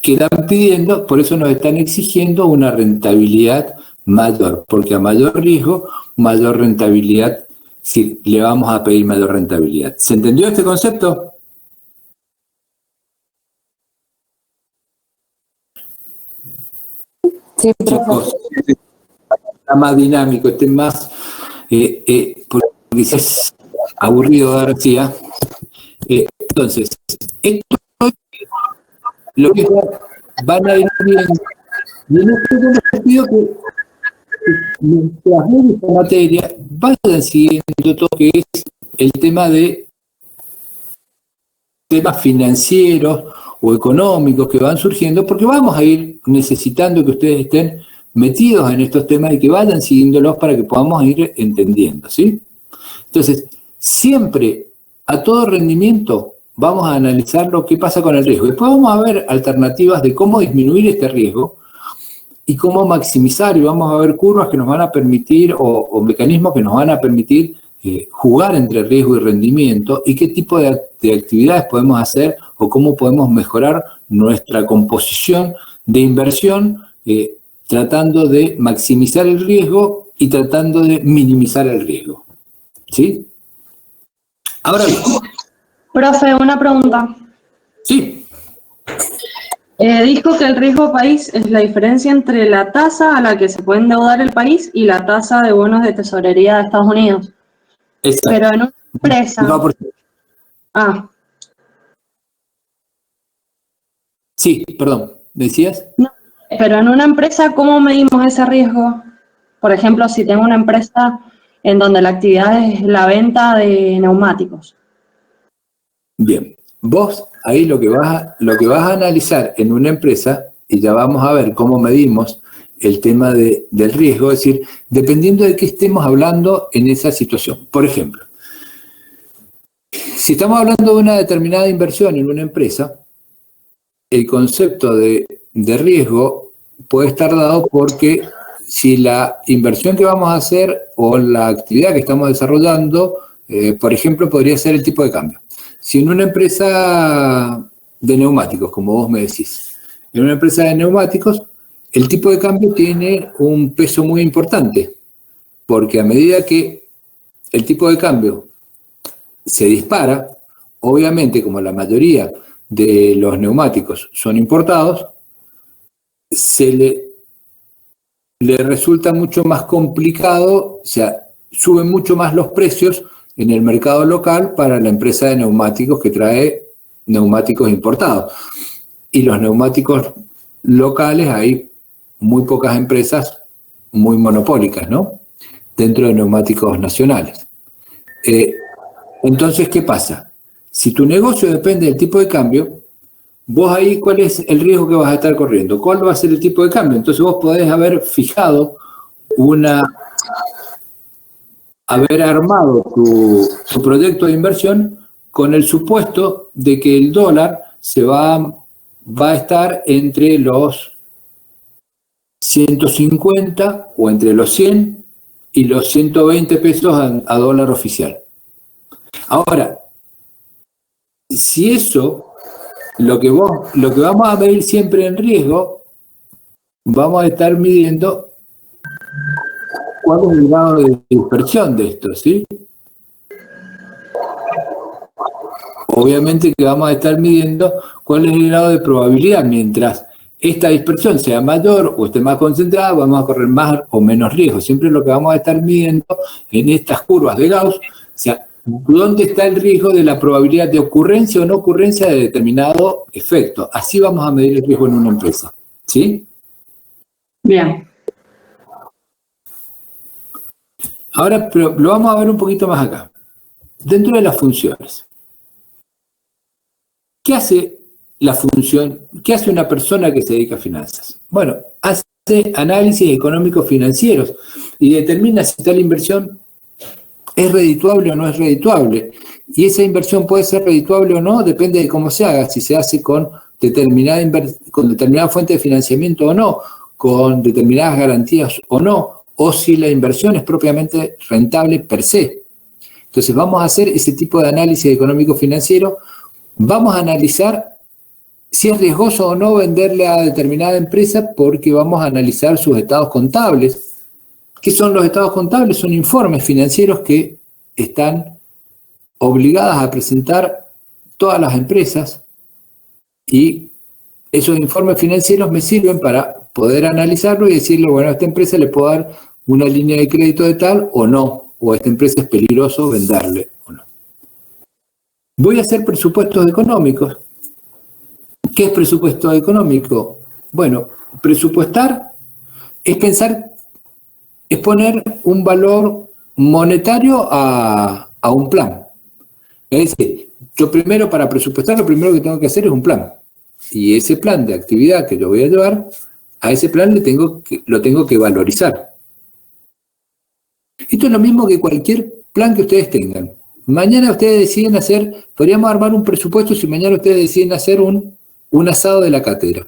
que están pidiendo, por eso nos están exigiendo una rentabilidad mayor, porque a mayor riesgo, mayor rentabilidad, si le vamos a pedir mayor rentabilidad. ¿Se entendió este concepto? Sí, profe. chicos, está más dinámico, esté más, porque quizás aburrido García. Entonces, esto lo que van a ir viendo, y en este sentido que mientras ven esta materia, vayan siguiendo todo lo que es el tema de temas financieros o económicos que van surgiendo, porque vamos a ir necesitando que ustedes estén metidos en estos temas y que vayan siguiéndolos para que podamos ir entendiendo, ¿sí? Entonces, siempre a todo rendimiento vamos a analizar lo que pasa con el riesgo. Después vamos a ver alternativas de cómo disminuir este riesgo y cómo maximizar, y vamos a ver curvas que nos van a permitir o mecanismos que nos van a permitir jugar entre riesgo y rendimiento y qué tipo de actividades podemos hacer o cómo podemos mejorar nuestra composición de inversión tratando de maximizar el riesgo y tratando de minimizar el riesgo. ¿Sí? Ahora bien. Profe, una pregunta. Sí. Dijo que el riesgo país es la diferencia entre la tasa a la que se puede endeudar el país y la tasa de bonos de tesorería de Estados Unidos. Exacto. Pero en una empresa... No, Ah, sí, perdón, ¿decías? no. Pero en una empresa, ¿cómo medimos ese riesgo? Por ejemplo, si tengo una empresa en donde la actividad es la venta de neumáticos. Bien, vos ahí lo que vas a analizar en una empresa, y ya vamos a ver cómo medimos el tema del riesgo, es decir, dependiendo de qué estemos hablando en esa situación. Por ejemplo, si estamos hablando de una determinada inversión en una empresa, el concepto de riesgo puede estar dado porque si la inversión que vamos a hacer o la actividad que estamos desarrollando, por ejemplo, podría ser el tipo de cambio. Si en una empresa de neumáticos, como vos me decís, en una empresa de neumáticos, el tipo de cambio tiene un peso muy importante, porque a medida que el tipo de cambio se dispara, obviamente, como la mayoría de los neumáticos son importados, le resulta mucho más complicado, o sea, suben mucho más los precios en el mercado local para la empresa de neumáticos que trae neumáticos importados. Y los neumáticos locales hay muy pocas empresas muy monopólicas, ¿no? Dentro de neumáticos nacionales. Entonces, ¿qué pasa? Si tu negocio depende del tipo de cambio, vos ahí, ¿cuál es el riesgo que vas a estar corriendo? ¿Cuál va a ser el tipo de cambio? Entonces vos podés haber fijado haber armado tu proyecto de inversión con el supuesto de que el dólar va a estar entre los 150 o entre los 100 y los 120 pesos a dólar oficial. Ahora, si eso, lo que vamos a medir siempre en riesgo, vamos a estar midiendo cuál es el grado de dispersión de esto, ¿sí? Obviamente que vamos a estar midiendo cuál es el grado de probabilidad. Mientras esta dispersión sea mayor o esté más concentrada, vamos a correr más o menos riesgo. Siempre lo que vamos a estar midiendo en estas curvas de Gauss, o sea, dónde está el riesgo de la probabilidad de ocurrencia o no ocurrencia de determinado efecto. Así vamos a medir el riesgo en una empresa, ¿sí? Bien. Ahora, pero lo vamos a ver un poquito más acá. Dentro de las funciones. ¿Qué hace la función? ¿Qué hace una persona que se dedica a finanzas? Bueno, hace análisis económicos financieros y determina si tal inversión es redituable o no es redituable. Y esa inversión puede ser redituable o no, depende de cómo se haga, si se hace con determinada fuente de financiamiento o no, con determinadas garantías o no, o si la inversión es propiamente rentable per se. Entonces vamos a hacer ese tipo de análisis económico financiero. Vamos a analizar si es riesgoso o no venderle a determinada empresa porque vamos a analizar sus estados contables. ¿Qué son los estados contables? Son informes financieros que están obligadas a presentar todas las empresas y esos informes financieros me sirven para poder analizarlo y decirle, bueno, a esta empresa le puedo dar una línea de crédito de tal o no, o a esta empresa es peligroso venderle o no. Voy a hacer presupuestos económicos. ¿Qué es presupuesto económico? Bueno, presupuestar es pensar, es poner un valor monetario a un plan. Es decir, yo primero para presupuestar lo primero que tengo que hacer es un plan. Y ese plan de actividad que yo voy a llevar, a ese plan lo tengo que valorizar. Esto es lo mismo que cualquier plan que ustedes tengan. Mañana ustedes deciden hacer, podríamos armar un presupuesto si mañana ustedes deciden hacer un asado de la cátedra.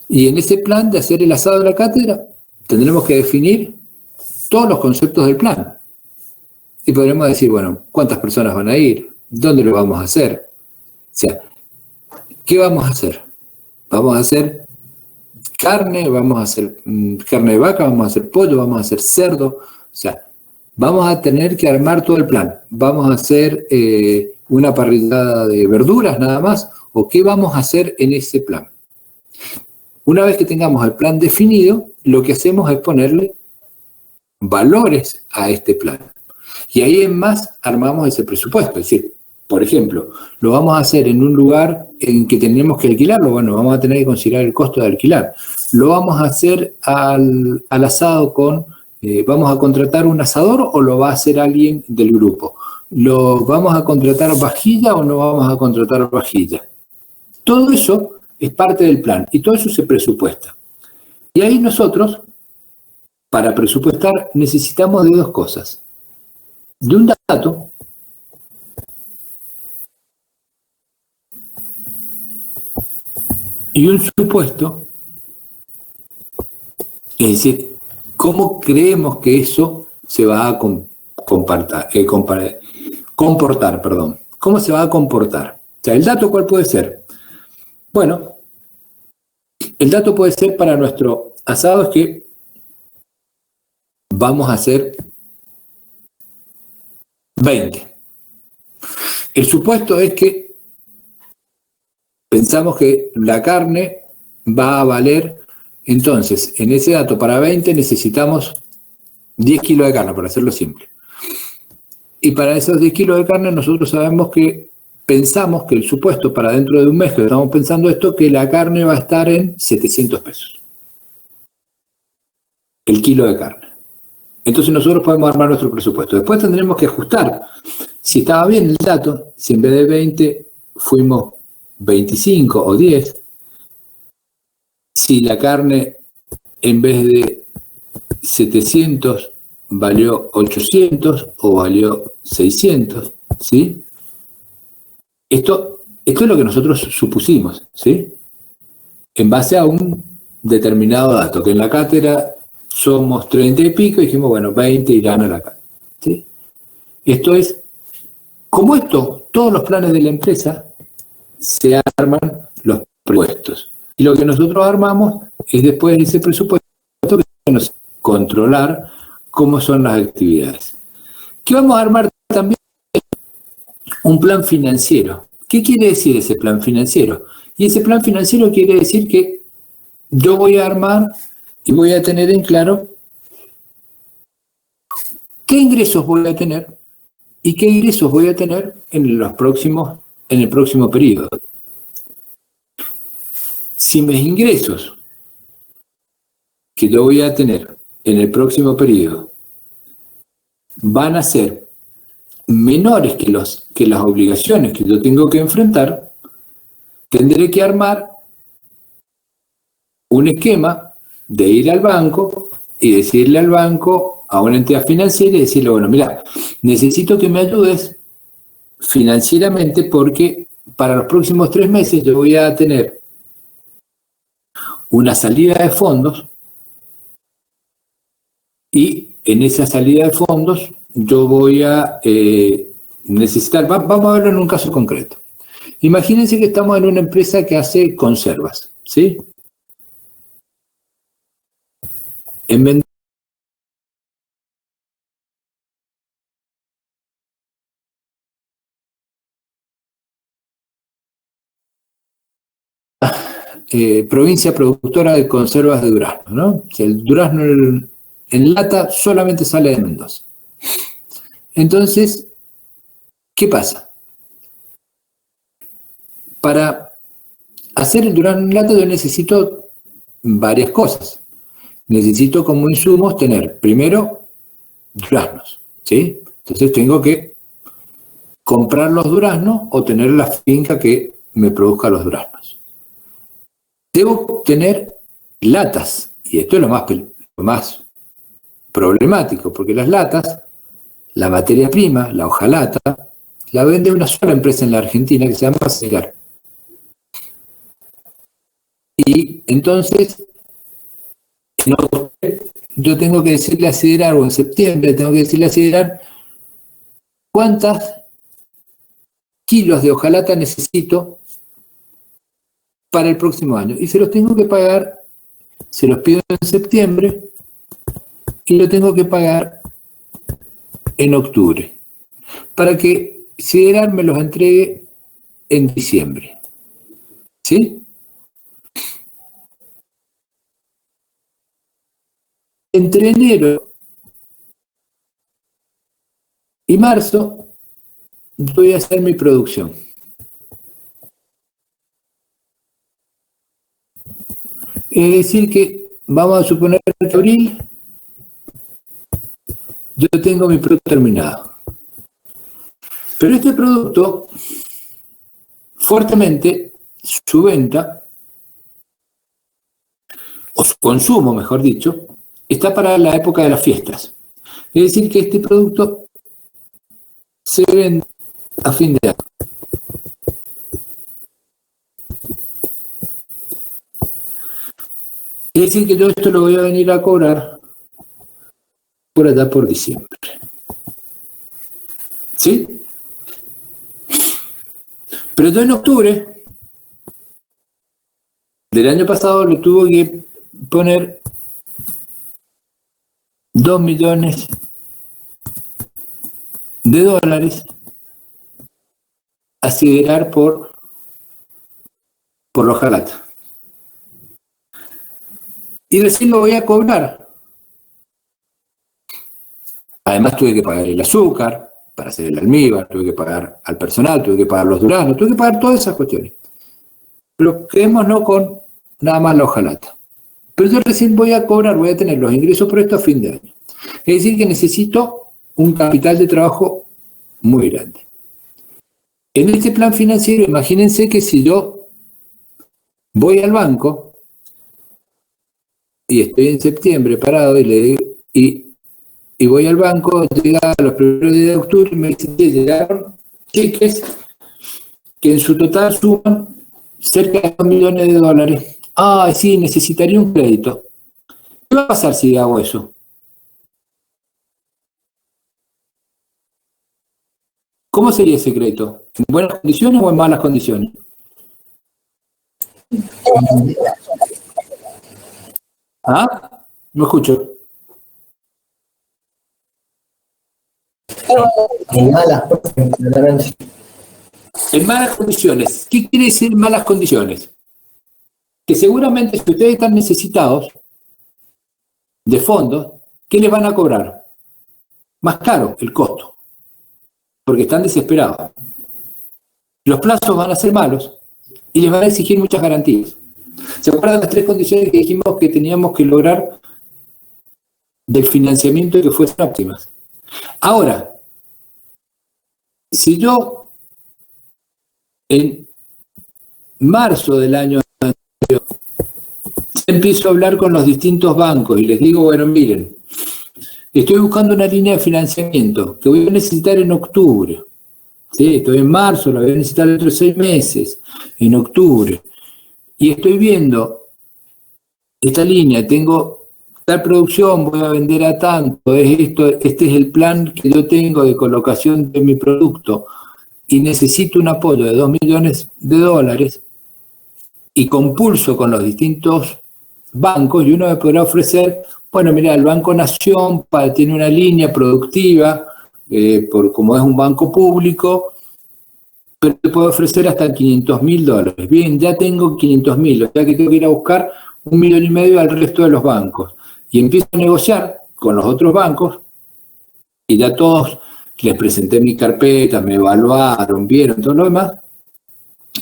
Y en ese plan de hacer el asado de la cátedra, tendremos que definir todos los conceptos del plan. Y podremos decir, bueno, ¿cuántas personas van a ir? ¿Dónde lo vamos a hacer? O sea, ¿qué vamos a hacer? Vamos a hacer carne, vamos a hacer carne de vaca, vamos a hacer pollo, vamos a hacer cerdo. O sea, vamos a tener que armar todo el plan. Vamos a hacer una parrillada de verduras nada más, o qué vamos a hacer en ese plan. Una vez que tengamos el plan definido, lo que hacemos es ponerle valores a este plan. Y ahí en más armamos ese presupuesto. Es decir, por ejemplo, lo vamos a hacer en un lugar en que tenemos que alquilarlo. Bueno, vamos a tener que considerar el costo de alquilar. Lo vamos a hacer al asado con, vamos a contratar un asador o lo va a hacer alguien del grupo. ¿Lo vamos a contratar vajilla o no vamos a contratar vajilla? Todo eso es parte del plan y todo eso se presupuesta. Y ahí nosotros, para presupuestar, necesitamos de dos cosas. De un dato y un supuesto, es decir, cómo creemos que eso se va a comportar, cómo se va a comportar. O sea, ¿el dato cuál puede ser? Bueno, el dato puede ser para nuestro asado es que vamos a hacer 20. El supuesto es que pensamos que la carne va a valer, entonces, en ese dato para 20 necesitamos 10 kilos de carne, para hacerlo simple. Y para esos 10 kilos de carne nosotros sabemos que pensamos que el supuesto para dentro de un mes que estamos pensando esto, que la carne va a estar en 700 pesos. El kilo de carne. Entonces nosotros podemos armar nuestro presupuesto. Después tendremos que ajustar. Si estaba bien el dato, si en vez de 20 fuimos 25 o 10, si la carne en vez de 700 valió 800 o valió 600, ¿sí? Esto es lo que nosotros supusimos, ¿sí? En base a un determinado dato, que en la cátedra somos 30 y pico, y dijimos, bueno, 20 irán a la cátedra, ¿sí? Esto es, como esto, todos los planes de la empresa se arman los presupuestos. Y lo que nosotros armamos es después de ese presupuesto que nos controlar cómo son las actividades. ¿Qué vamos a armar también? Un plan financiero. ¿Qué quiere decir ese plan financiero? Y ese plan financiero quiere decir que yo voy a armar y voy a tener en claro qué ingresos voy a tener y qué ingresos voy a tener en el próximo periodo. Si mis ingresos que yo voy a tener en el próximo periodo van a ser menores que las obligaciones que yo tengo que enfrentar, tendré que armar un esquema de ir al banco y decirle al banco, a una entidad financiera, y decirle, bueno, mira, necesito que me ayudes financieramente porque para los próximos 3 meses yo voy a tener una salida de fondos y en esa salida de fondos yo voy a necesitar, vamos a verlo en un caso concreto. Imagínense que estamos en una empresa que hace conservas, ¿sí? En provincia productora de conservas de durazno, ¿no? O sea, el durazno en lata solamente sale de Mendoza. Entonces, ¿qué pasa? Para hacer el durazno en lata yo necesito varias cosas. Necesito como insumos tener, primero, duraznos, ¿sí? Entonces tengo que comprar los duraznos o tener la finca que me produzca los duraznos. Debo tener latas, y esto es lo más problemático, porque las latas, la materia prima, la hojalata, la vende una sola empresa en la Argentina que se llama Siderar. Y entonces, yo tengo que decirle a Siderar, o en septiembre tengo que decirle a Siderar, ¿cuántas kilos de hojalata necesito para el próximo año? Y se los tengo que pagar, se los pido en septiembre y lo tengo que pagar en octubre, para que Siderar me los entregue en diciembre. ¿Sí? Entre enero y marzo voy a hacer mi producción. Es decir que, vamos a suponer que abril, yo tengo mi producto terminado. Pero este producto, fuertemente, su venta, o su consumo, mejor dicho, está para la época de las fiestas. Es decir que este producto se vende a fin de año. Es decir que yo esto lo voy a venir a cobrar por allá por diciembre. ¿Sí? Pero yo en octubre del año pasado le tuve que poner 2 millones de dólares a Siderar por la hojalata. Y recién lo voy a cobrar. Además tuve que pagar el azúcar para hacer el almíbar, tuve que pagar al personal, tuve que pagar los duraznos, tuve que pagar todas esas cuestiones. Pero quedémonos con nada más la hojalata. Pero yo recién voy a cobrar, voy a tener los ingresos por esto a fin de año. Es decir que necesito un capital de trabajo muy grande. En este plan financiero, imagínense que si yo voy al banco y estoy en septiembre parado y voy al banco, llega a los primeros días de octubre y me dicen que llegaron cheques que en su total suman cerca de 2 millones de dólares. Ah, sí, necesitaría un crédito. ¿Qué va a pasar si hago eso? ¿Cómo sería ese crédito? ¿En buenas condiciones o en malas condiciones? ¿Ah? No escucho. En malas, claramente. En malas condiciones. ¿Qué quiere decir malas condiciones? Que seguramente si ustedes están necesitados de fondos, ¿qué les van a cobrar? Más caro el costo, porque están desesperados. Los plazos van a ser malos y les van a exigir muchas garantías. ¿Se acuerdan las 3 condiciones que dijimos que teníamos que lograr del financiamiento y que fuesen óptimas? Ahora, si yo en marzo del año anterior empiezo a hablar con los distintos bancos y les digo, bueno, miren, estoy buscando una línea de financiamiento que voy a necesitar en octubre. Sí, estoy en marzo, la voy a necesitar dentro de 6 meses, en octubre. Y estoy viendo esta línea, tengo tal producción, voy a vender a tanto, este es el plan que yo tengo de colocación de mi producto y necesito un apoyo de 2 millones de dólares y compulso con los distintos bancos y uno me podrá ofrecer, bueno, mira, el Banco Nación tiene una línea productiva, como es un banco público, pero te puedo ofrecer hasta $500.000. Bien, ya tengo 500.000, o sea que tengo que ir a buscar 1,5 millones al resto de los bancos. Y empiezo a negociar con los otros bancos, y ya todos les presenté mi carpeta, me evaluaron, vieron todo lo demás.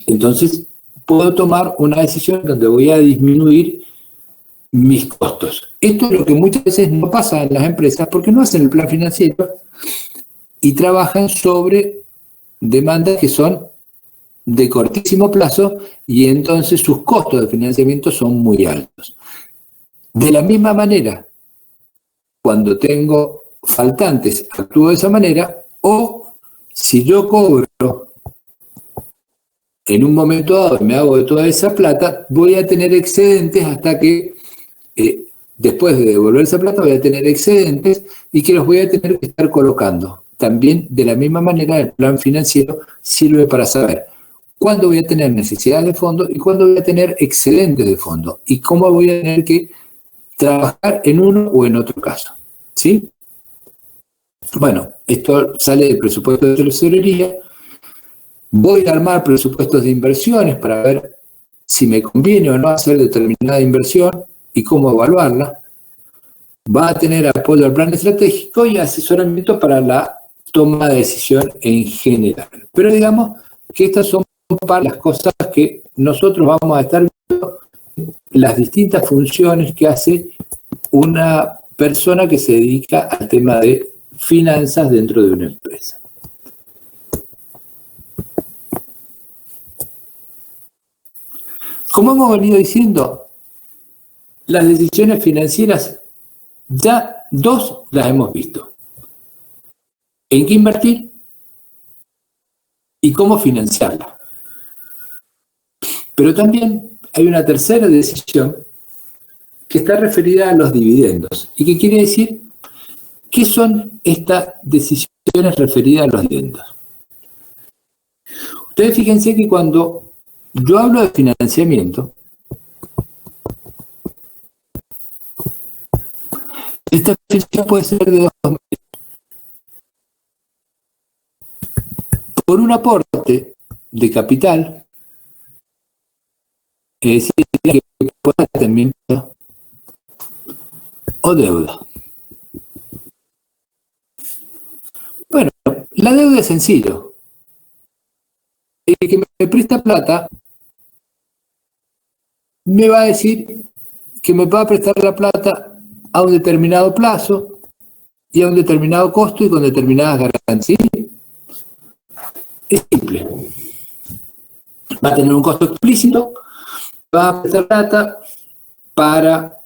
Entonces, puedo tomar una decisión donde voy a disminuir mis costos. Esto es lo que muchas veces no pasa en las empresas porque no hacen el plan financiero y trabajan sobre demandas que son de cortísimo plazo y entonces sus costos de financiamiento son muy altos. De la misma manera, cuando tengo faltantes, actúo de esa manera, o si yo cobro en un momento dado me hago de toda esa plata, voy a tener excedentes hasta que después de devolver esa plata voy a tener excedentes y que los voy a tener que estar colocando. También de la misma manera el plan financiero sirve para saber cuándo voy a tener necesidades de fondo y cuándo voy a tener excedentes de fondo y cómo voy a tener que trabajar en uno o en otro caso. ¿Sí? Bueno, esto sale del presupuesto de tesorería. Voy a armar presupuestos de inversiones para ver si me conviene o no hacer determinada inversión y cómo evaluarla. Va a tener apoyo al plan estratégico y asesoramiento para la toma de decisión en general. Pero digamos que estas son para las cosas que nosotros vamos a estar viendo, las distintas funciones que hace una persona que se dedica al tema de finanzas dentro de una empresa. Como hemos venido diciendo, las decisiones financieras ya dos las hemos visto. En qué invertir y cómo financiarla. Pero también hay una tercera decisión que está referida a los dividendos. ¿Y qué quiere decir? ¿Qué son estas decisiones referidas a los dividendos? Ustedes fíjense que cuando yo hablo de financiamiento, esta financiación puede ser de dos maneras. Por un aporte de capital, es decir, que pueda también o deuda. Bueno, la deuda es sencillo. El que me presta plata me va a decir que me va a prestar la plata a un determinado plazo y a un determinado costo y con determinadas garantías. Es simple. Va a tener un costo explícito, va a prestar plata para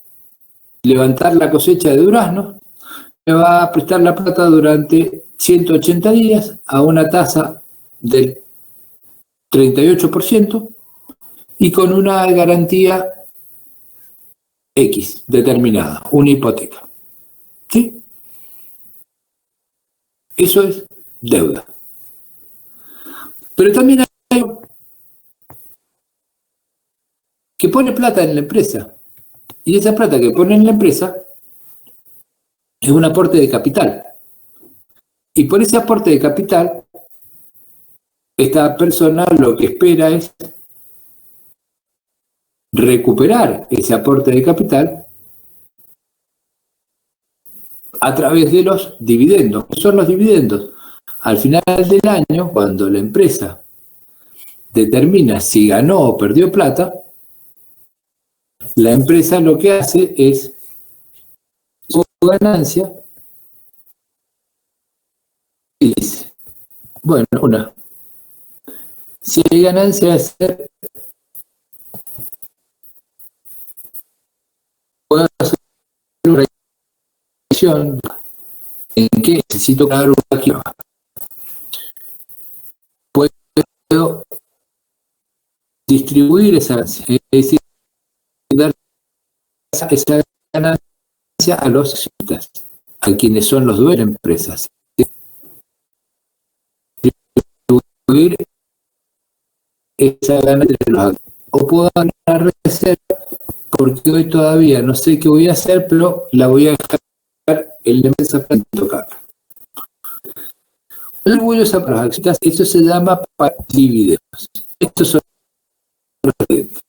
levantar la cosecha de duraznos, me va a prestar la plata durante 180 días a una tasa del 38% y con una garantía X determinada, una hipoteca. ¿Sí? Eso es deuda. Pero también hay que pone plata en la empresa. Y esa plata que pone en la empresa es un aporte de capital. Y por ese aporte de capital, esta persona lo que espera es recuperar ese aporte de capital a través de los dividendos. ¿Qué son los dividendos? Al final del año, cuando la empresa determina si ganó o perdió plata, la empresa lo que hace es su ganancia y dice, bueno, si hay ganancia de hacer, puedo hacer una revisión en que necesito ganar una quiebra. Puedo distribuir esa ganancia, es decir, dar esa ganancia a los accionistas, a quienes son los dueños de empresas. Distribuir esa ganancia entre los accionistas. O puedo ganar reserva porque hoy todavía no sé qué voy a hacer, pero la voy a dejar en la empresa para tocar. atribuyo esa para las acciones, eso se llama para dividendos. Estos son los dividendos.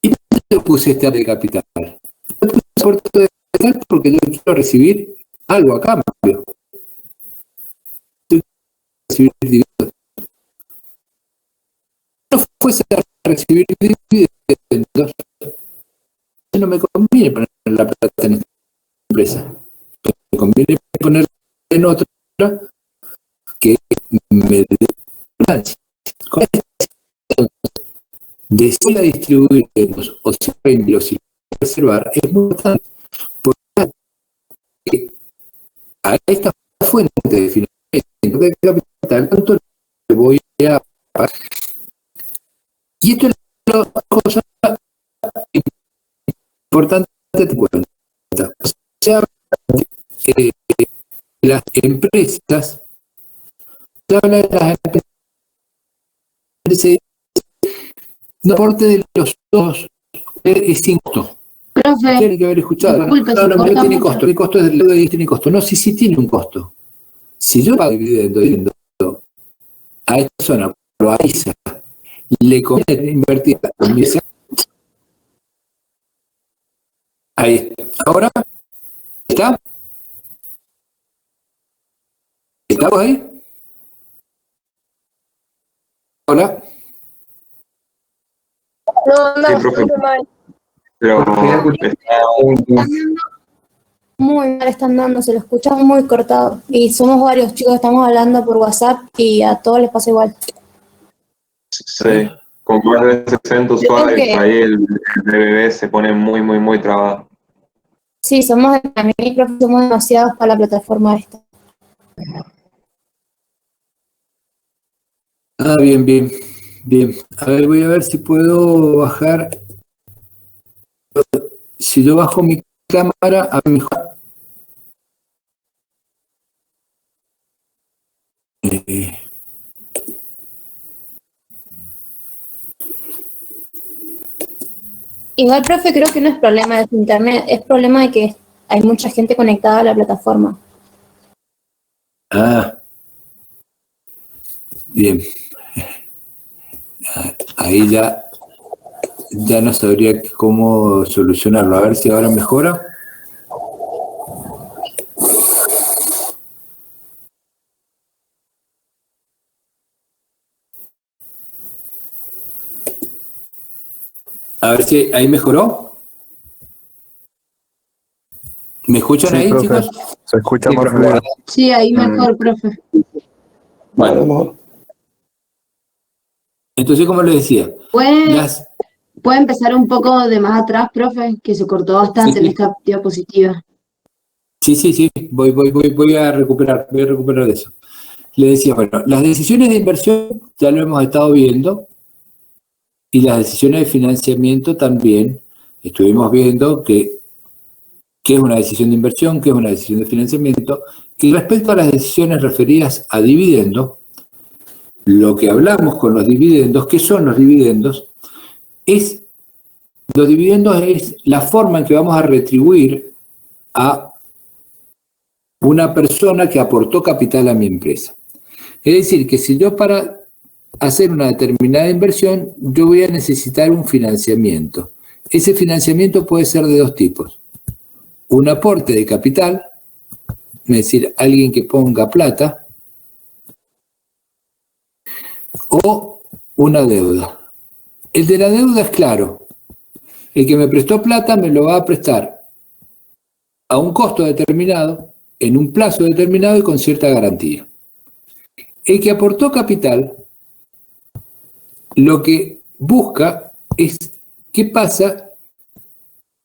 ¿Y por qué yo puse este de capital? Yo puse aporte de capital porque yo quiero recibir algo a cambio. Yo quiero recibir dividendos. Si no fuese a recibir dividendos, no me conviene poner la plata en esta empresa. Me conviene ponerla en otra que me dé ganancia. Decir a distribuir o si reservar es muy importante porque a esta fuente de financiamiento de capital, ¿cuánto le voy a pagar? Y esto es una cosa importante de cuenta. O sea, las empresas, se habla de las empresas, no aporte de los dos es sin costo. Profe, Tiene que haber escuchado. disculpe, No tiene costo. El costo es del deuda y tiene costo. No, sí tiene un costo. Si yo pago dividendo a esta persona, lo avisa, le conviene invertir en mi. Ahí está. Ahora, ¿está? ¿Estamos ahí? No, Hola. Sí, profe. Pero muy mal están dando, se lo escuchamos muy cortado. Y somos varios chicos, estamos hablando por WhatsApp y a todos les pasa igual. sí, con más de 60 usuarios, ahí el BBB se pone muy trabado. Sí, somos demasiados para la plataforma esta. Ah, bien. A ver, voy a ver si puedo bajar. Si yo bajo mi cámara, a lo mejor. Igual, profe, creo que no es problema de su internet, es problema de que hay mucha gente conectada a la plataforma. Ah, bien. Ahí ya no sabría cómo solucionarlo. A ver si ahora mejora. A ver si ahí mejoró. ¿Me escuchan ahí, profe. chicos? Se escucha Sí, más profe. fluido. Sí, ahí mejor, profe. Bueno, Entonces, como les decía, ¿Puede empezar un poco de más atrás, profe? Que se cortó bastante en esta diapositiva. Sí, voy a recuperar de eso. Le decía, bueno, las decisiones de inversión ya lo hemos estado viendo y las decisiones de financiamiento también estuvimos viendo qué es una decisión de inversión, qué es una decisión de financiamiento. Y respecto a las decisiones referidas a dividendos, lo que hablamos con los dividendos, ¿qué son los dividendos? Los dividendos es la forma en que vamos a retribuir a una persona que aportó capital a mi empresa. Es decir, que si yo para hacer una determinada inversión, yo voy a necesitar un financiamiento. Ese financiamiento puede ser de dos tipos. Un aporte de capital, es decir, alguien que ponga plata, o una deuda. El de la deuda es claro. El que me prestó plata me lo va a prestar a un costo determinado, en un plazo determinado y con cierta garantía. El que aportó capital, lo que busca es qué pasa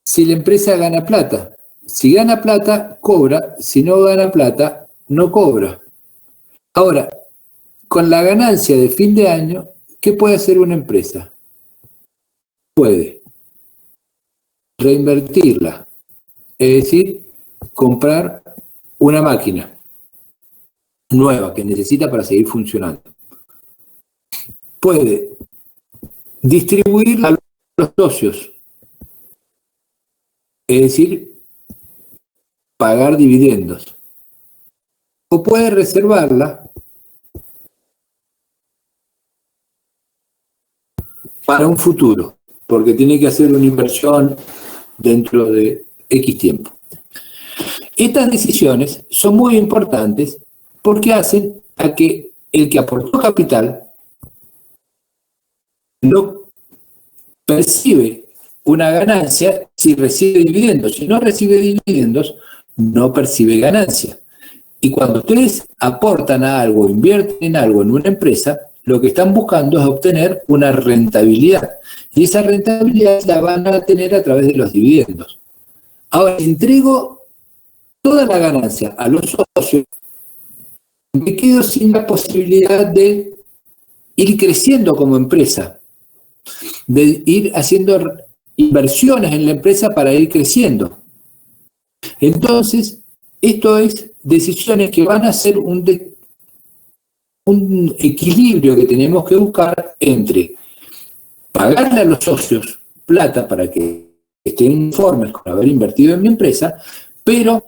si la empresa gana plata. Si gana plata, cobra. Si no gana plata, no cobra. Ahora, con la ganancia de fin de año, ¿qué puede hacer una empresa? Puede reinvertirla, es decir, comprar una máquina nueva que necesita para seguir funcionando. Puede distribuirla a los socios, es decir, pagar dividendos. O puede reservarla para un futuro, porque tiene que hacer una inversión dentro de X tiempo. Estas decisiones son muy importantes porque hacen a que el que aportó capital no percibe una ganancia si recibe dividendos. Si no recibe dividendos, no percibe ganancia. Y cuando ustedes aportan a algo, invierten en algo en una empresa, lo que están buscando es obtener una rentabilidad. Y esa rentabilidad la van a tener a través de los dividendos. Ahora, entrego toda la ganancia a los socios, me quedo sin la posibilidad de ir creciendo como empresa, de ir haciendo inversiones en la empresa para ir creciendo. Entonces, esto es decisiones que van a ser un equilibrio que tenemos que buscar entre pagarle a los socios plata para que estén conformes con haber invertido en mi empresa, pero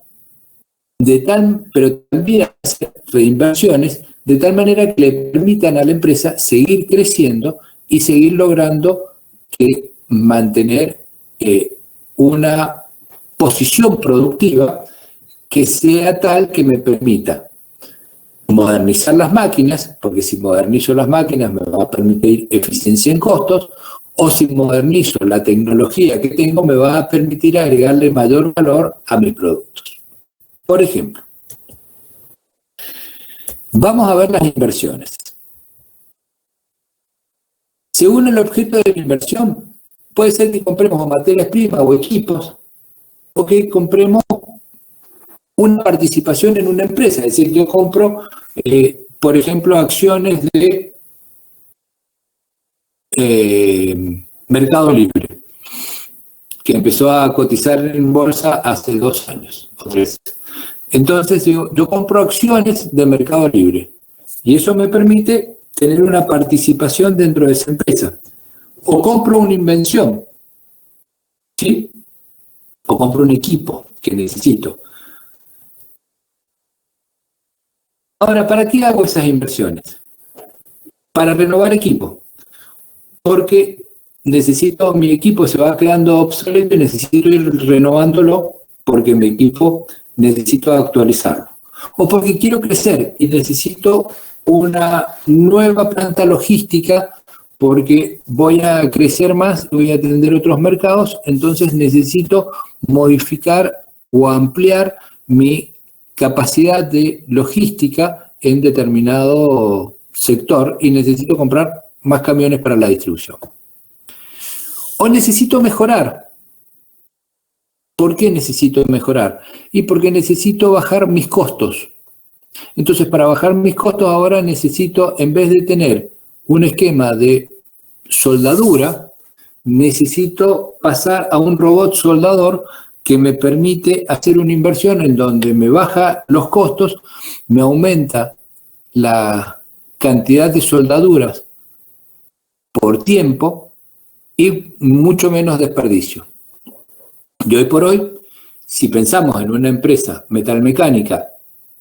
también hacer reinversiones de tal manera que le permitan a la empresa seguir creciendo y seguir logrando mantener una posición productiva que sea tal que me permita modernizar las máquinas, porque si modernizo las máquinas me va a permitir eficiencia en costos, o si modernizo la tecnología que tengo me va a permitir agregarle mayor valor a mis productos. Por ejemplo, vamos a ver las inversiones. Según el objeto de la inversión, puede ser que compremos materias primas o equipos, o que compremos una participación en una empresa. Es decir, yo compro, por ejemplo, acciones de Mercado Libre, que empezó a cotizar en bolsa hace 2 años o 3. Entonces, yo compro acciones de Mercado Libre y eso me permite tener una participación dentro de esa empresa. O compro una invención, ¿sí? O compro un equipo que necesito. Ahora, ¿para qué hago esas inversiones? Para renovar equipo. Porque mi equipo se va quedando obsoleto y necesito ir renovándolo porque mi equipo necesito actualizarlo. O porque quiero crecer y necesito una nueva planta logística porque voy a crecer más y voy a atender otros mercados, entonces necesito modificar o ampliar mi capacidad de logística en determinado sector y necesito comprar más camiones para la distribución. O necesito mejorar. ¿Por qué necesito mejorar? Y porque necesito bajar mis costos. Entonces, para bajar mis costos ahora necesito, en vez de tener un esquema de soldadura, necesito pasar a un robot soldador que me permite hacer una inversión en donde me baja los costos, me aumenta la cantidad de soldaduras por tiempo y mucho menos desperdicio. Y hoy por hoy, si pensamos en una empresa metalmecánica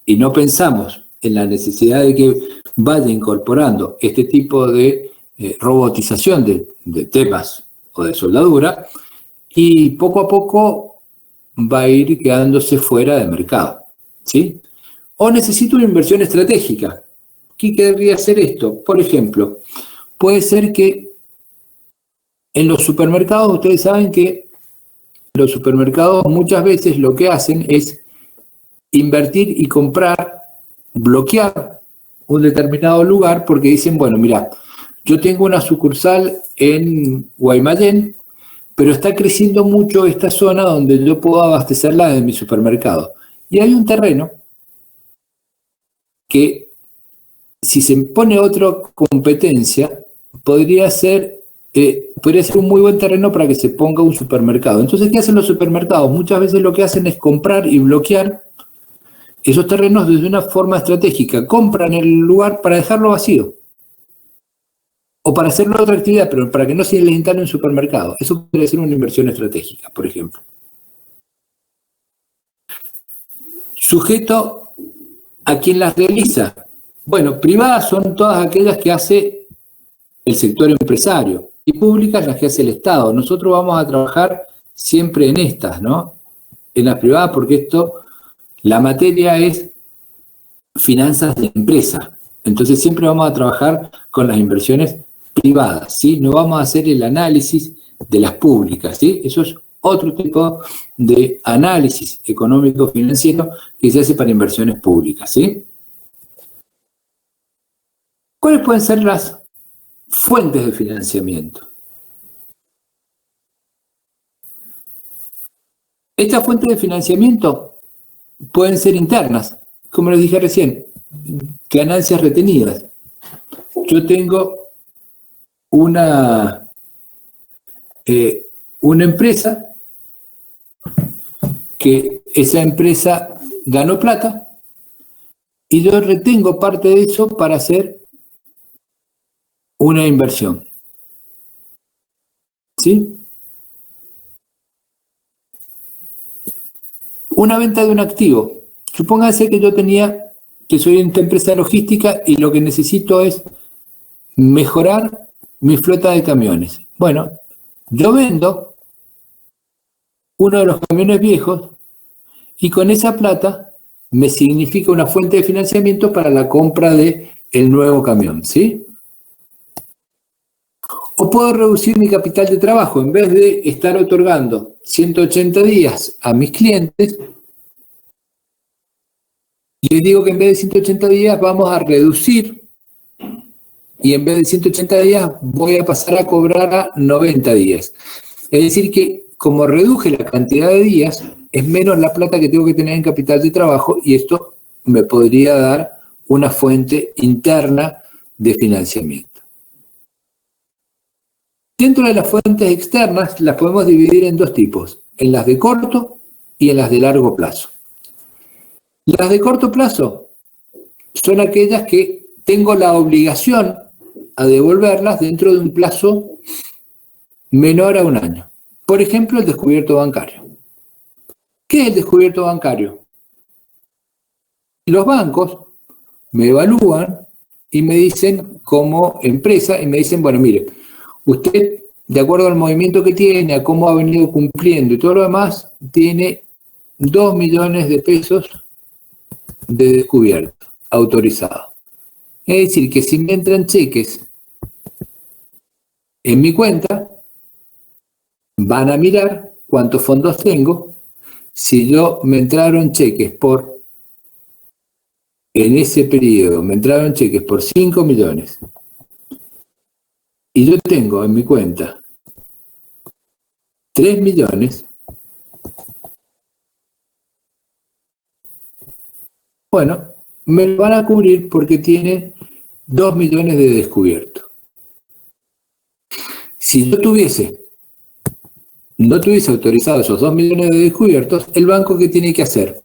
y no pensamos en la necesidad de que vaya incorporando este tipo de robotización de temas o de soldadura, y poco a poco va a ir quedándose fuera de mercado, ¿sí? O necesito una inversión estratégica. ¿Qué querría hacer esto? Por ejemplo, puede ser que en los supermercados, ustedes saben que los supermercados muchas veces lo que hacen es invertir y comprar, bloquear un determinado lugar porque dicen, bueno, mira, yo tengo una sucursal en Guaymallén, pero está creciendo mucho esta zona donde yo puedo abastecerla de mi supermercado. Y hay un terreno que, si se pone otra competencia, podría ser un muy buen terreno para que se ponga un supermercado. Entonces, ¿qué hacen los supermercados? Muchas veces lo que hacen es comprar y bloquear esos terrenos desde una forma estratégica. Compran el lugar para dejarlo vacío. O para hacerlo otra actividad, pero para que no se les instale un supermercado. Eso podría ser una inversión estratégica, por ejemplo. Sujeto a quien las realiza. Bueno, privadas son todas aquellas que hace el sector empresario y públicas las que hace el Estado. Nosotros vamos a trabajar siempre en estas, ¿no? En las privadas, porque esto, la materia es finanzas de empresa. Entonces siempre vamos a trabajar con las inversiones privadas, ¿sí? No vamos a hacer el análisis de las públicas, ¿sí? Eso es otro tipo de análisis económico-financiero que se hace para inversiones públicas, ¿sí? ¿Cuáles pueden ser las fuentes de financiamiento? Estas fuentes de financiamiento pueden ser internas, como les dije recién, ganancias retenidas. Yo tengo una empresa que esa empresa ganó plata y yo retengo parte de eso para hacer una inversión. ¿Sí? Una venta de un activo. Supóngase que yo que soy una empresa logística y lo que necesito es mejorar mi flota de camiones. Bueno, yo vendo uno de los camiones viejos y con esa plata me significa una fuente de financiamiento para la compra del nuevo camión, ¿sí? O puedo reducir mi capital de trabajo. En vez de estar otorgando 180 días a mis clientes, les digo que en vez de 180 días vamos a reducir y en vez de 180 días voy a pasar a cobrar a 90 días. Es decir que como reduje la cantidad de días, es menos la plata que tengo que tener en capital de trabajo y esto me podría dar una fuente interna de financiamiento. Dentro de las fuentes externas las podemos dividir en dos tipos, en las de corto y en las de largo plazo. Las de corto plazo son aquellas que tengo la obligación a devolverlas dentro de un plazo menor a un año. Por ejemplo, el descubierto bancario. ¿Qué es el descubierto bancario? Los bancos me evalúan y me dicen como empresa, y me dicen, bueno, mire, usted, de acuerdo al movimiento que tiene, a cómo ha venido cumpliendo y todo lo demás, tiene 2 millones de pesos de descubierto autorizado. Es decir, que si me entran cheques en mi cuenta, van a mirar cuántos fondos tengo. Si yo me entraron cheques en ese periodo, me entraron cheques por 5 millones y yo tengo en mi cuenta 3 millones, bueno, me lo van a cubrir porque tienen 2 millones de descubierto. Si yo no tuviese autorizado esos 2 millones de descubiertos, el banco, ¿qué tiene que hacer?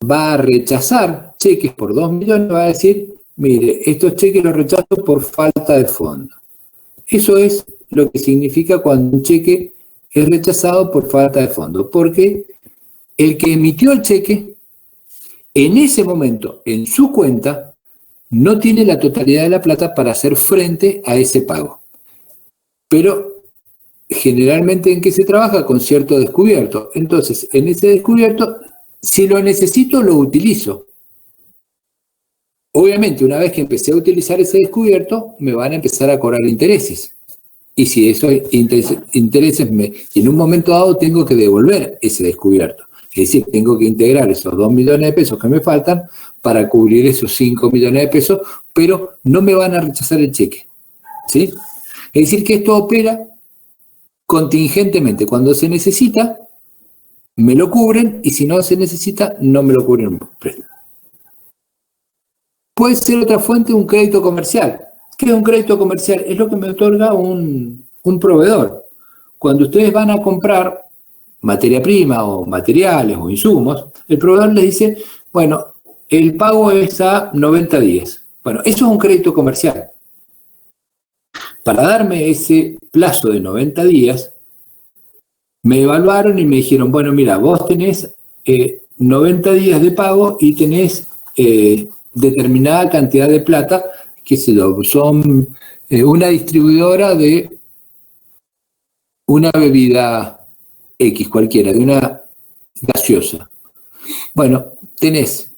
Va a rechazar cheques por 2 millones, va a decir, mire, estos cheques los rechazo por falta de fondo. Eso es lo que significa cuando un cheque es rechazado por falta de fondo, porque el que emitió el cheque, en ese momento, en su cuenta, no tiene la totalidad de la plata para hacer frente a ese pago. Pero generalmente, ¿en qué se trabaja? Con cierto descubierto. Entonces, en ese descubierto, si lo necesito, lo utilizo. Obviamente, una vez que empecé a utilizar ese descubierto, me van a empezar a cobrar intereses. Y si esos intereses en un momento dado tengo que devolver ese descubierto. Es decir, tengo que integrar esos 2 millones de pesos que me faltan para cubrir esos 5 millones de pesos, pero no me van a rechazar el cheque. ¿Sí? Es decir, que esto opera contingentemente. Cuando se necesita, me lo cubren, y si no se necesita, no me lo cubren. Puede ser otra fuente un crédito comercial. ¿Qué es un crédito comercial? Es lo que me otorga un proveedor. Cuando ustedes van a comprar materia prima o materiales o insumos, el proveedor les dice, bueno, el pago es a 90 días. Bueno, eso es un crédito comercial. Para darme ese plazo de 90 días, me evaluaron y me dijeron, bueno, mira, vos tenés 90 días de pago y tenés determinada cantidad de plata, qué sé yo, son una distribuidora de una bebida X cualquiera, de una gaseosa. Bueno, tenés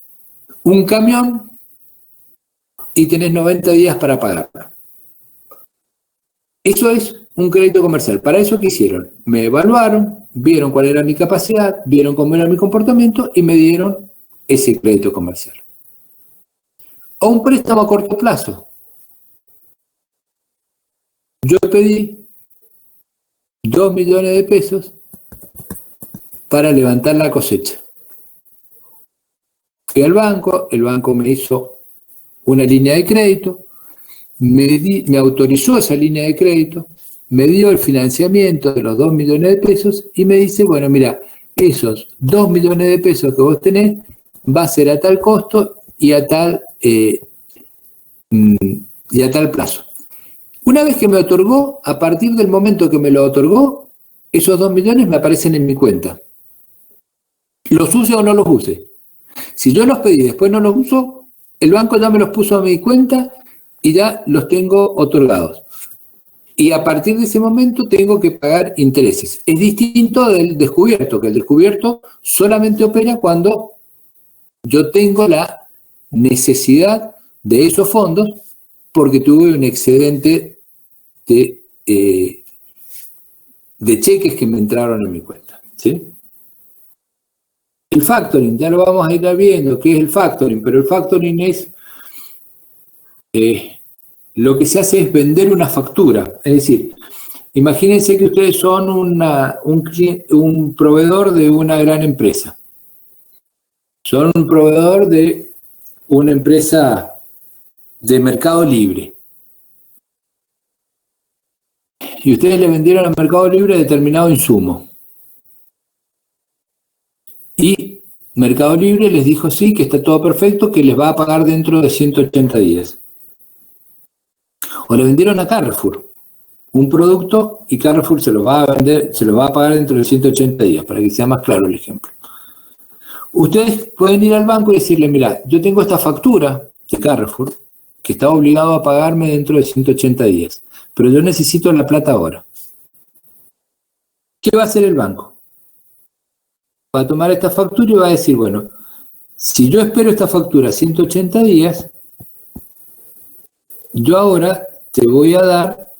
un camión y tenés 90 días para pagarla. Eso es un crédito comercial. ¿Para eso qué hicieron? Me evaluaron, vieron cuál era mi capacidad, vieron cómo era mi comportamiento y me dieron ese crédito comercial. O un préstamo a corto plazo. Yo pedí 2 millones de pesos para levantar la cosecha. Fui al banco, el banco me hizo una línea de crédito, me autorizó esa línea de crédito, me dio el financiamiento de los 2 millones de pesos y me dice, bueno, mira, esos 2 millones de pesos que vos tenés va a ser a tal costo y a tal plazo. Una vez que me otorgó, a partir del momento que me lo otorgó, esos 2 millones me aparecen en mi cuenta. Los use o no los use. Si yo los pedí y después no los uso, el banco ya me los puso a mi cuenta y ya los tengo otorgados. Y a partir de ese momento tengo que pagar intereses. Es distinto del descubierto, que el descubierto solamente opera cuando yo tengo la necesidad de esos fondos porque tuve un excedente de cheques que me entraron en mi cuenta. ¿Sí? El factoring, ya lo vamos a ir viendo, qué es el factoring, pero el factoring es, lo que se hace es vender una factura. Es decir, imagínense que ustedes son un proveedor de una gran empresa. Son un proveedor de una empresa de Mercado Libre. Y ustedes le vendieron a Mercado Libre determinado insumo. Y Mercado Libre les dijo sí, que está todo perfecto, que les va a pagar dentro de 180 días. O le vendieron a Carrefour un producto y Carrefour se lo va a vender, se lo va a pagar dentro de 180 días, para que sea más claro el ejemplo. Ustedes pueden ir al banco y decirle, mira, yo tengo esta factura de Carrefour que está obligado a pagarme dentro de 180 días, pero yo necesito la plata ahora. ¿Qué va a hacer el banco? Va a tomar esta factura y va a decir, bueno, si yo espero esta factura 180 días, yo ahora te voy a dar,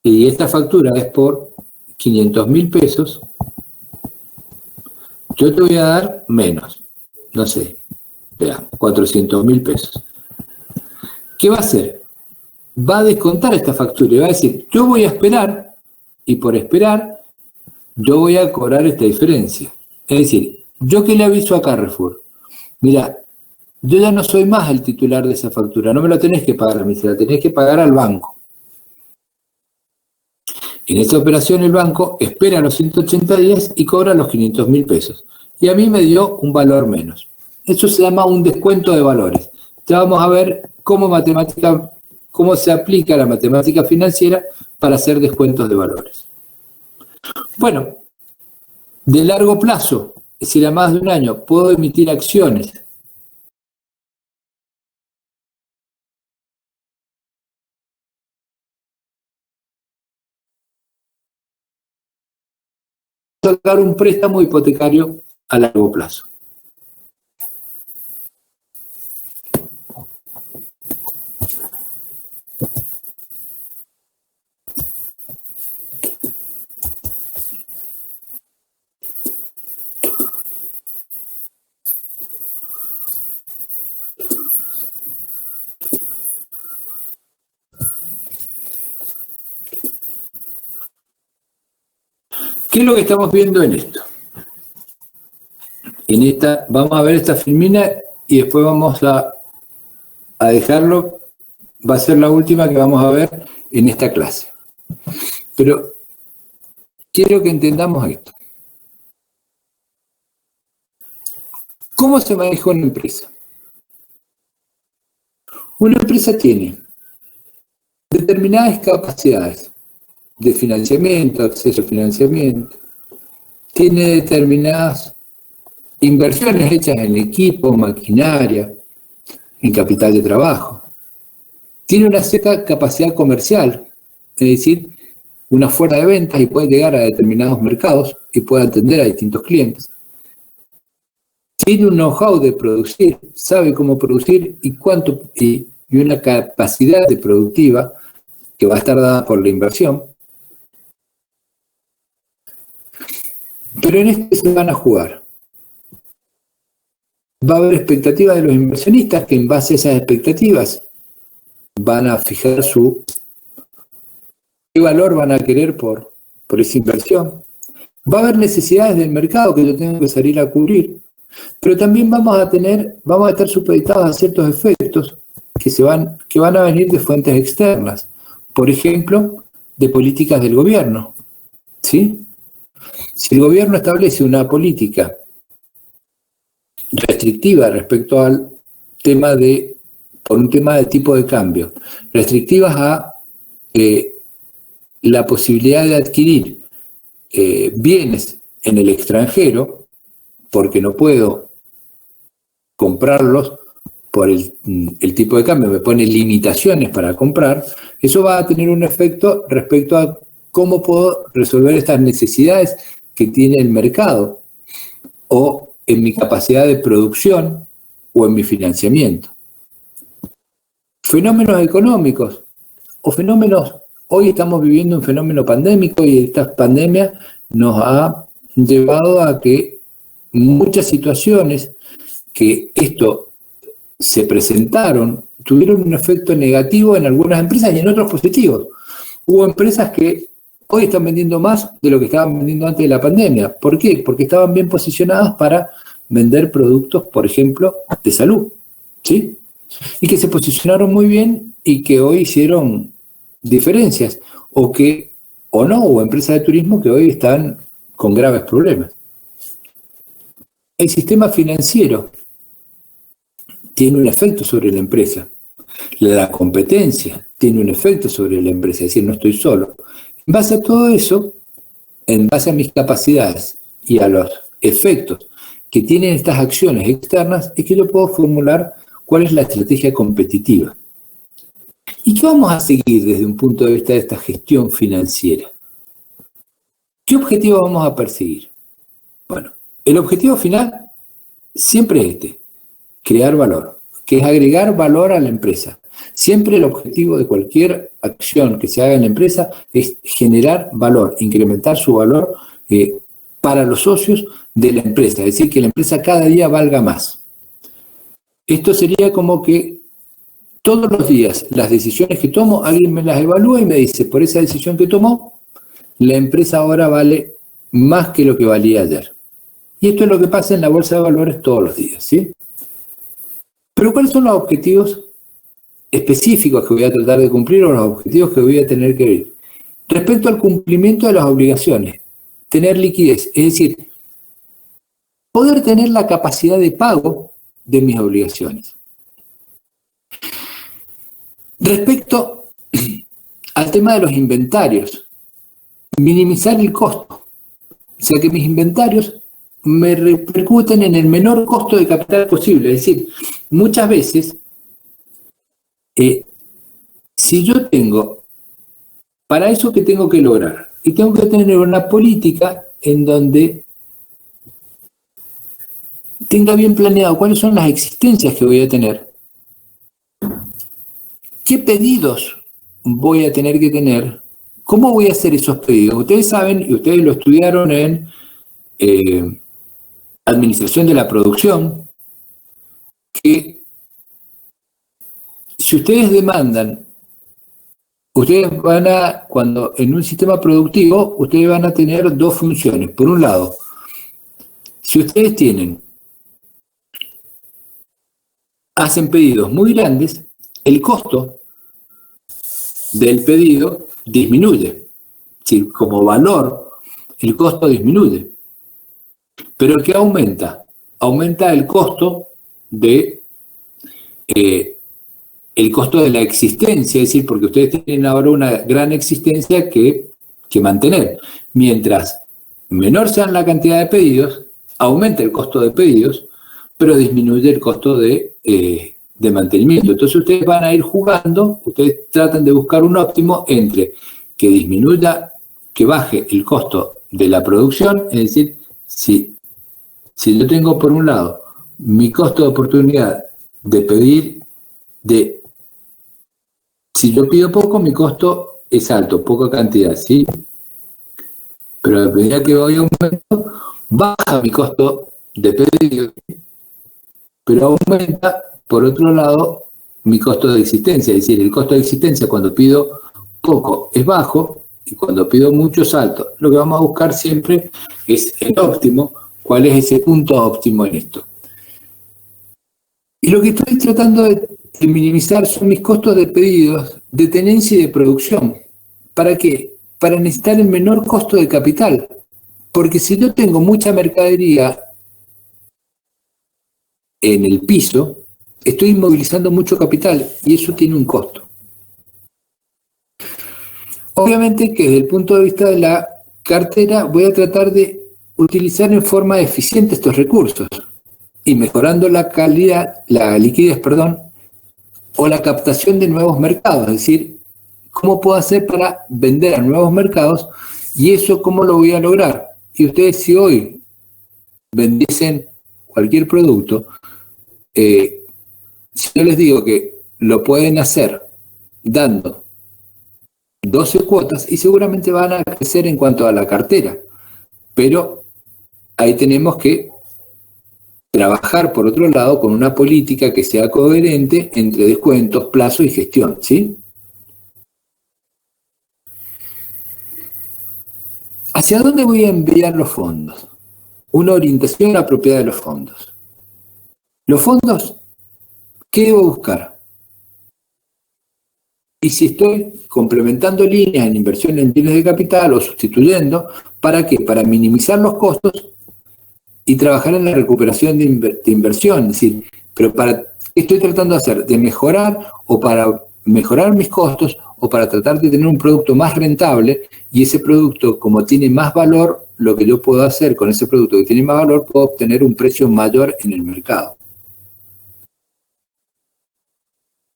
y esta factura es por 500.000 pesos, yo te voy a dar menos, no sé, vean, 400.000 pesos. ¿Qué va a hacer? Va a descontar esta factura y va a decir, yo voy a esperar, y por esperar, yo voy a cobrar esta diferencia. Es decir, yo que le aviso a Carrefour, mira, yo ya no soy más el titular de esa factura, no me la tenés que pagar a mí, se la tenés que pagar al banco. En esta operación el banco espera los 180 días y cobra los 500.000 pesos. Y a mí me dio un valor menos. Eso se llama un descuento de valores. Ya vamos a ver cómo se aplica la matemática financiera para hacer descuentos de valores. Bueno, de largo plazo, es decir, a más de un año, puedo emitir acciones. Sacar un préstamo hipotecario a largo plazo. ¿Qué es lo que estamos viendo en esto? En esta, vamos a ver esta filmina y después vamos a dejarlo, va a ser la última que vamos a ver en esta clase. Pero quiero que entendamos esto. ¿Cómo se maneja una empresa? Una empresa tiene determinadas capacidades de financiamiento, acceso a financiamiento, tiene determinadas inversiones hechas en equipo, maquinaria, en capital de trabajo. Tiene una cierta capacidad comercial, es decir, una fuerza de ventas y puede llegar a determinados mercados y puede atender a distintos clientes. Tiene un know-how de producir, sabe cómo producir y una capacidad de productiva que va a estar dada por la inversión. Pero en este se van a jugar. Va a haber expectativas de los inversionistas que en base a esas expectativas van a fijar qué valor van a querer por esa inversión. Va a haber necesidades del mercado que yo tengo que salir a cubrir, pero también vamos a estar supeditados a ciertos efectos que van a venir de fuentes externas, por ejemplo, de políticas del gobierno, ¿sí? Si el gobierno establece una política restrictiva respecto al tema por un tema de tipo de cambio, restrictivas a la posibilidad de adquirir bienes en el extranjero, porque no puedo comprarlos por el tipo de cambio, me pone limitaciones para comprar, eso va a tener un efecto respecto a cómo puedo resolver estas necesidades que tiene el mercado, o en mi capacidad de producción, o en mi financiamiento. Fenómenos económicos, hoy estamos viviendo un fenómeno pandémico y esta pandemia nos ha llevado a que muchas situaciones que se presentaron tuvieron un efecto negativo en algunas empresas y en otros positivos. Hubo empresas que hoy están vendiendo más de lo que estaban vendiendo antes de la pandemia. ¿Por qué? Porque estaban bien posicionadas para vender productos, por ejemplo, de salud, ¿sí? Y que se posicionaron muy bien y que hoy hicieron diferencias, o empresas de turismo que hoy están con graves problemas. El sistema financiero tiene un efecto sobre la empresa. La competencia tiene un efecto sobre la empresa, es decir, no estoy solo. En base a todo eso, en base a mis capacidades y a los efectos que tienen estas acciones externas, es que yo puedo formular cuál es la estrategia competitiva. ¿Y qué vamos a seguir desde un punto de vista de esta gestión financiera? ¿Qué objetivo vamos a perseguir? Bueno, el objetivo final siempre es crear valor, que es agregar valor a la empresa. Siempre el objetivo de cualquier acción que se haga en la empresa es generar valor, incrementar su valor para los socios de la empresa, es decir, que la empresa cada día valga más. Esto sería como que todos los días las decisiones que tomo, alguien me las evalúa y me dice, por esa decisión que tomó, la empresa ahora vale más que lo que valía ayer. Y esto es lo que pasa en la bolsa de valores todos los días, ¿sí? Pero ¿cuáles son los objetivos específicos que voy a tratar de cumplir o los objetivos que voy a tener que ver? Respecto al cumplimiento de las obligaciones, tener liquidez, es decir, poder tener la capacidad de pago de mis obligaciones. Respecto al tema de los inventarios, minimizar el costo, o sea que mis inventarios me repercuten en el menor costo de capital posible, es decir, muchas veces, si yo tengo, para eso que tengo que lograr, y tengo que tener una política en donde tenga bien planeado cuáles son las existencias que voy a tener, qué pedidos voy a tener que tener, cómo voy a hacer esos pedidos. Ustedes saben, y ustedes lo estudiaron en administración de la producción, que si ustedes demandan, cuando en un sistema productivo, ustedes van a tener dos funciones. Por un lado, si ustedes hacen pedidos muy grandes, el costo del pedido disminuye. Es decir, como valor, el costo disminuye. Pero ¿qué aumenta? Aumenta el costo de la existencia, es decir, porque ustedes tienen ahora una gran existencia que mantener. Mientras menor sea la cantidad de pedidos, aumenta el costo de pedidos, pero disminuye el costo de mantenimiento. Entonces ustedes van a ir jugando, ustedes tratan de buscar un óptimo entre que disminuya, que baje el costo de la producción, es decir, si yo tengo por un lado mi costo de oportunidad de pedir, si yo pido poco, mi costo es alto, poca cantidad, ¿sí? Pero a medida que voy aumentando, baja mi costo de pedido, pero aumenta, por otro lado, mi costo de existencia. Es decir, el costo de existencia cuando pido poco es bajo y cuando pido mucho es alto. Lo que vamos a buscar siempre es el óptimo. ¿Cuál es ese punto óptimo en esto? Y lo que estoy tratando de minimizar son mis costos de pedidos, de tenencia y de producción. ¿Para qué? Para necesitar el menor costo de capital. Porque si yo tengo mucha mercadería en el piso, estoy inmovilizando mucho capital y eso tiene un costo. Obviamente que desde el punto de vista de la cartera voy a tratar de utilizar en forma eficiente estos recursos y mejorando la calidad, la liquidez, o la captación de nuevos mercados, es decir, cómo puedo hacer para vender a nuevos mercados y eso cómo lo voy a lograr. Y ustedes si hoy vendiesen cualquier producto, si yo les digo que lo pueden hacer dando 12 cuotas y seguramente van a crecer en cuanto a la cartera, pero ahí tenemos que trabajar por otro lado con una política que sea coherente entre descuentos, plazo y gestión, ¿sí? ¿Hacia dónde voy a enviar los fondos? Una orientación apropiada de los fondos. Los fondos, ¿qué debo buscar? Y si estoy complementando líneas en inversión en bienes de capital o sustituyendo, ¿para qué? Para minimizar los costos y trabajar en la recuperación de inversión. Es decir, pero ¿qué estoy tratando de hacer? ¿De mejorar o para mejorar mis costos o para tratar de tener un producto más rentable? Y ese producto, como tiene más valor, lo que yo puedo hacer con ese producto que tiene más valor, puedo obtener un precio mayor en el mercado.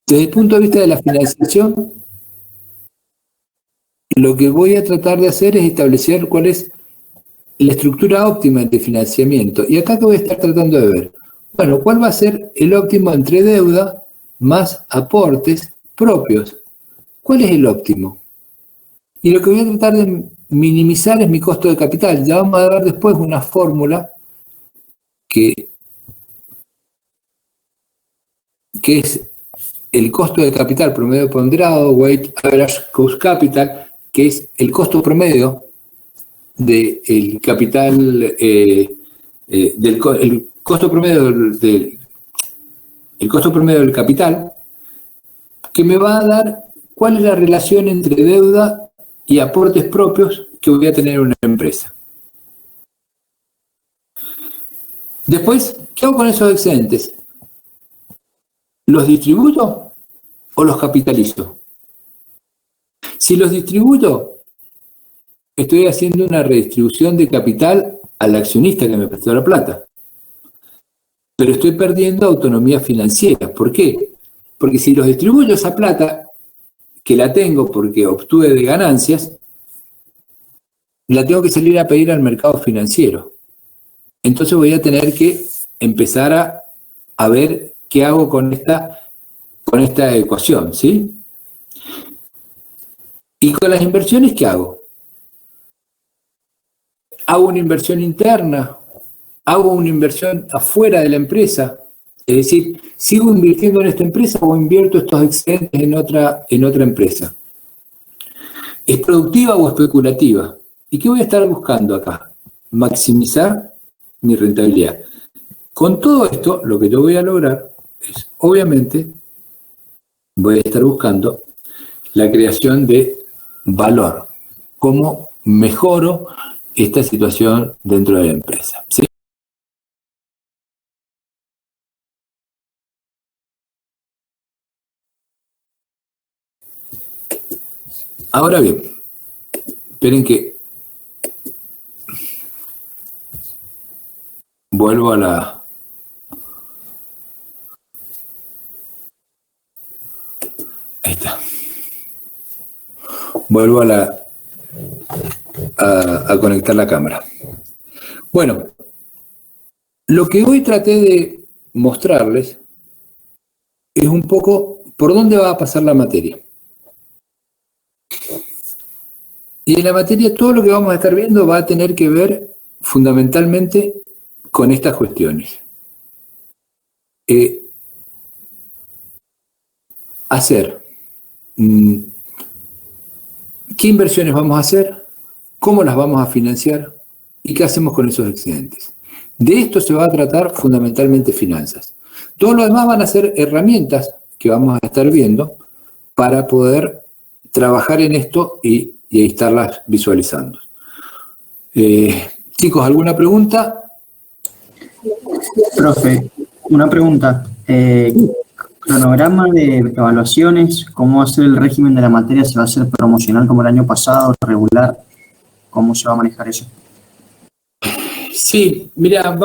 Desde el punto de vista de la financiación, lo que voy a tratar de hacer es establecer cuál es la estructura óptima de financiamiento. Y acá que voy a estar tratando de ver, bueno, ¿cuál va a ser el óptimo entre deuda más aportes propios? ¿Cuál es el óptimo? Y lo que voy a tratar de minimizar es mi costo de capital. Ya vamos a ver después una fórmula que es el costo de capital promedio ponderado, weighted average cost capital, que es el costo promedio del capital, el costo promedio del capital, que me va a dar cuál es la relación entre deuda y aportes propios que voy a tener en una empresa. Después, ¿qué hago con esos excedentes? ¿Los distribuyo o los capitalizo? Si los distribuyo, estoy haciendo una redistribución de capital al accionista que me prestó la plata. Pero estoy perdiendo autonomía financiera. ¿Por qué? Porque si los distribuyo esa plata, que la tengo porque obtuve de ganancias, la tengo que salir a pedir al mercado financiero. Entonces voy a tener que empezar a ver qué hago con esta ecuación, ¿sí? ¿Y con las inversiones qué hago? ¿Hago una inversión interna? ¿Hago una inversión afuera de la empresa? Es decir, ¿sigo invirtiendo en esta empresa o invierto estos excedentes en otra empresa? ¿Es productiva o especulativa? ¿Y qué voy a estar buscando acá? Maximizar mi rentabilidad. Con todo esto, lo que yo voy a lograr es, obviamente, voy a estar buscando la creación de valor. ¿Cómo mejoro esta situación dentro de la empresa? ¿Sí? Ahora bien, esperen que vuelvo a la... Ahí está. Vuelvo a conectar la cámara. Bueno, lo que hoy traté de mostrarles es un poco por dónde va a pasar la materia. Y en la materia todo lo que vamos a estar viendo va a tener que ver fundamentalmente con estas cuestiones. Hacer. ¿Qué inversiones vamos a hacer? ¿Cómo las vamos a financiar? ¿Y qué hacemos con esos excedentes? De esto se va a tratar fundamentalmente finanzas. Todo lo demás van a ser herramientas que vamos a estar viendo para poder trabajar en esto y estarlas visualizando. Chicos, ¿alguna pregunta? Profe, una pregunta. Cronograma de evaluaciones, ¿cómo va a ser el régimen de la materia? ¿Se va a hacer promocional como el año pasado, regular? ¿Cómo se va a manejar eso? Sí, mira,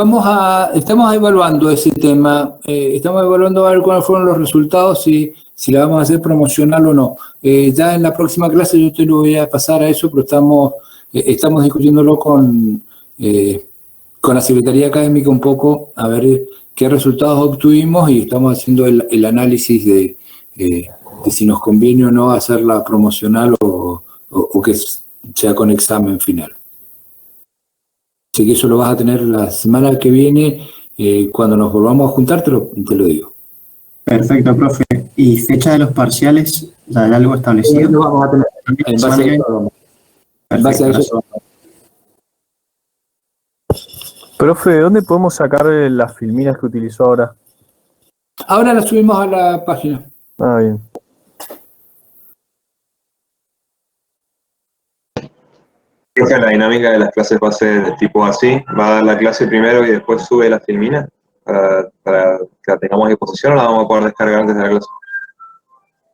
estamos evaluando ese tema, estamos evaluando a ver cuáles fueron los resultados y si la vamos a hacer promocional o no. Ya en la próxima clase yo te lo voy a pasar a eso, pero estamos discutiéndolo con la Secretaría Académica un poco, a ver qué resultados obtuvimos y estamos haciendo el análisis de si nos conviene o no hacerla promocional o que sea con examen final. Así que eso lo vas a tener la semana que viene, cuando nos volvamos a juntar, te lo digo. Perfecto, profe. ¿Y fecha de los parciales? ¿Hay algo establecido? Lo vamos a tener. En base a eso. Profe, ¿dónde podemos sacar las filminas que utilizó ahora? Ahora las subimos a la página. Ah, bien. La dinámica de las clases va a ser tipo así, va a dar la clase primero y después sube la filmina para que la tengamos a disposición, o la vamos a poder descargar antes de la clase.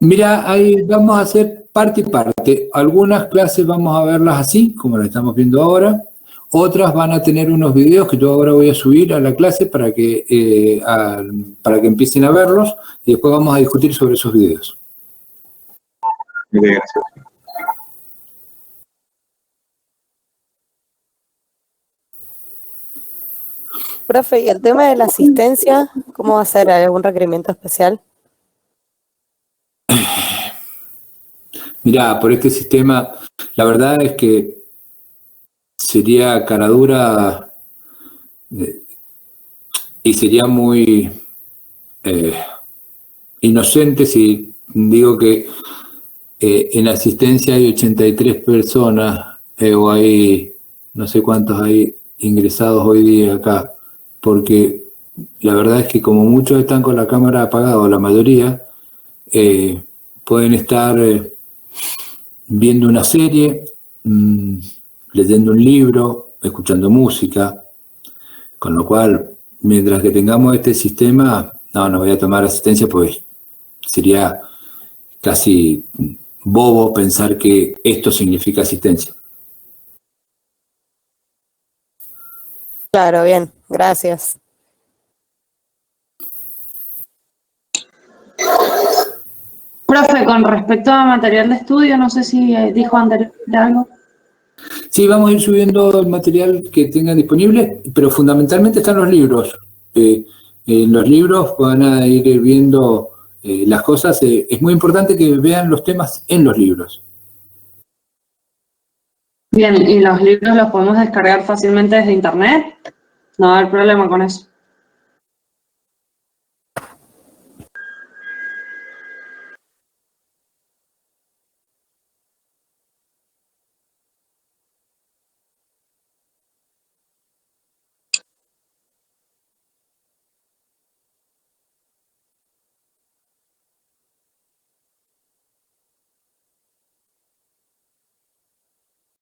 Mira, ahí vamos a hacer parte y parte. Algunas clases vamos a verlas así, como las estamos viendo ahora. Otras van a tener unos videos que yo ahora voy a subir a la clase para que empiecen a verlos y después vamos a discutir sobre esos videos. Muy bien, gracias. Profe, ¿y el tema de la asistencia, cómo va a ser? ¿Hay algún requerimiento especial? Mirá, por este sistema, la verdad es que sería caradura y sería muy inocente si digo que en asistencia hay 83 personas o hay no sé cuántos hay ingresados hoy día acá, porque la verdad es que como muchos están con la cámara apagada, o la mayoría, pueden estar viendo una serie, leyendo un libro, escuchando música, con lo cual, mientras que tengamos este sistema, no voy a tomar asistencia, pues sería casi bobo pensar que esto significa asistencia. Claro, bien, gracias. Profe, con respecto a material de estudio, no sé si dijo anteriormente algo. Sí, vamos a ir subiendo el material que tengan disponible, pero fundamentalmente están los libros. En los libros van a ir viendo las cosas. Es muy importante que vean los temas en los libros. Bien, ¿y los libros los podemos descargar fácilmente desde internet? No va a haber problema con eso.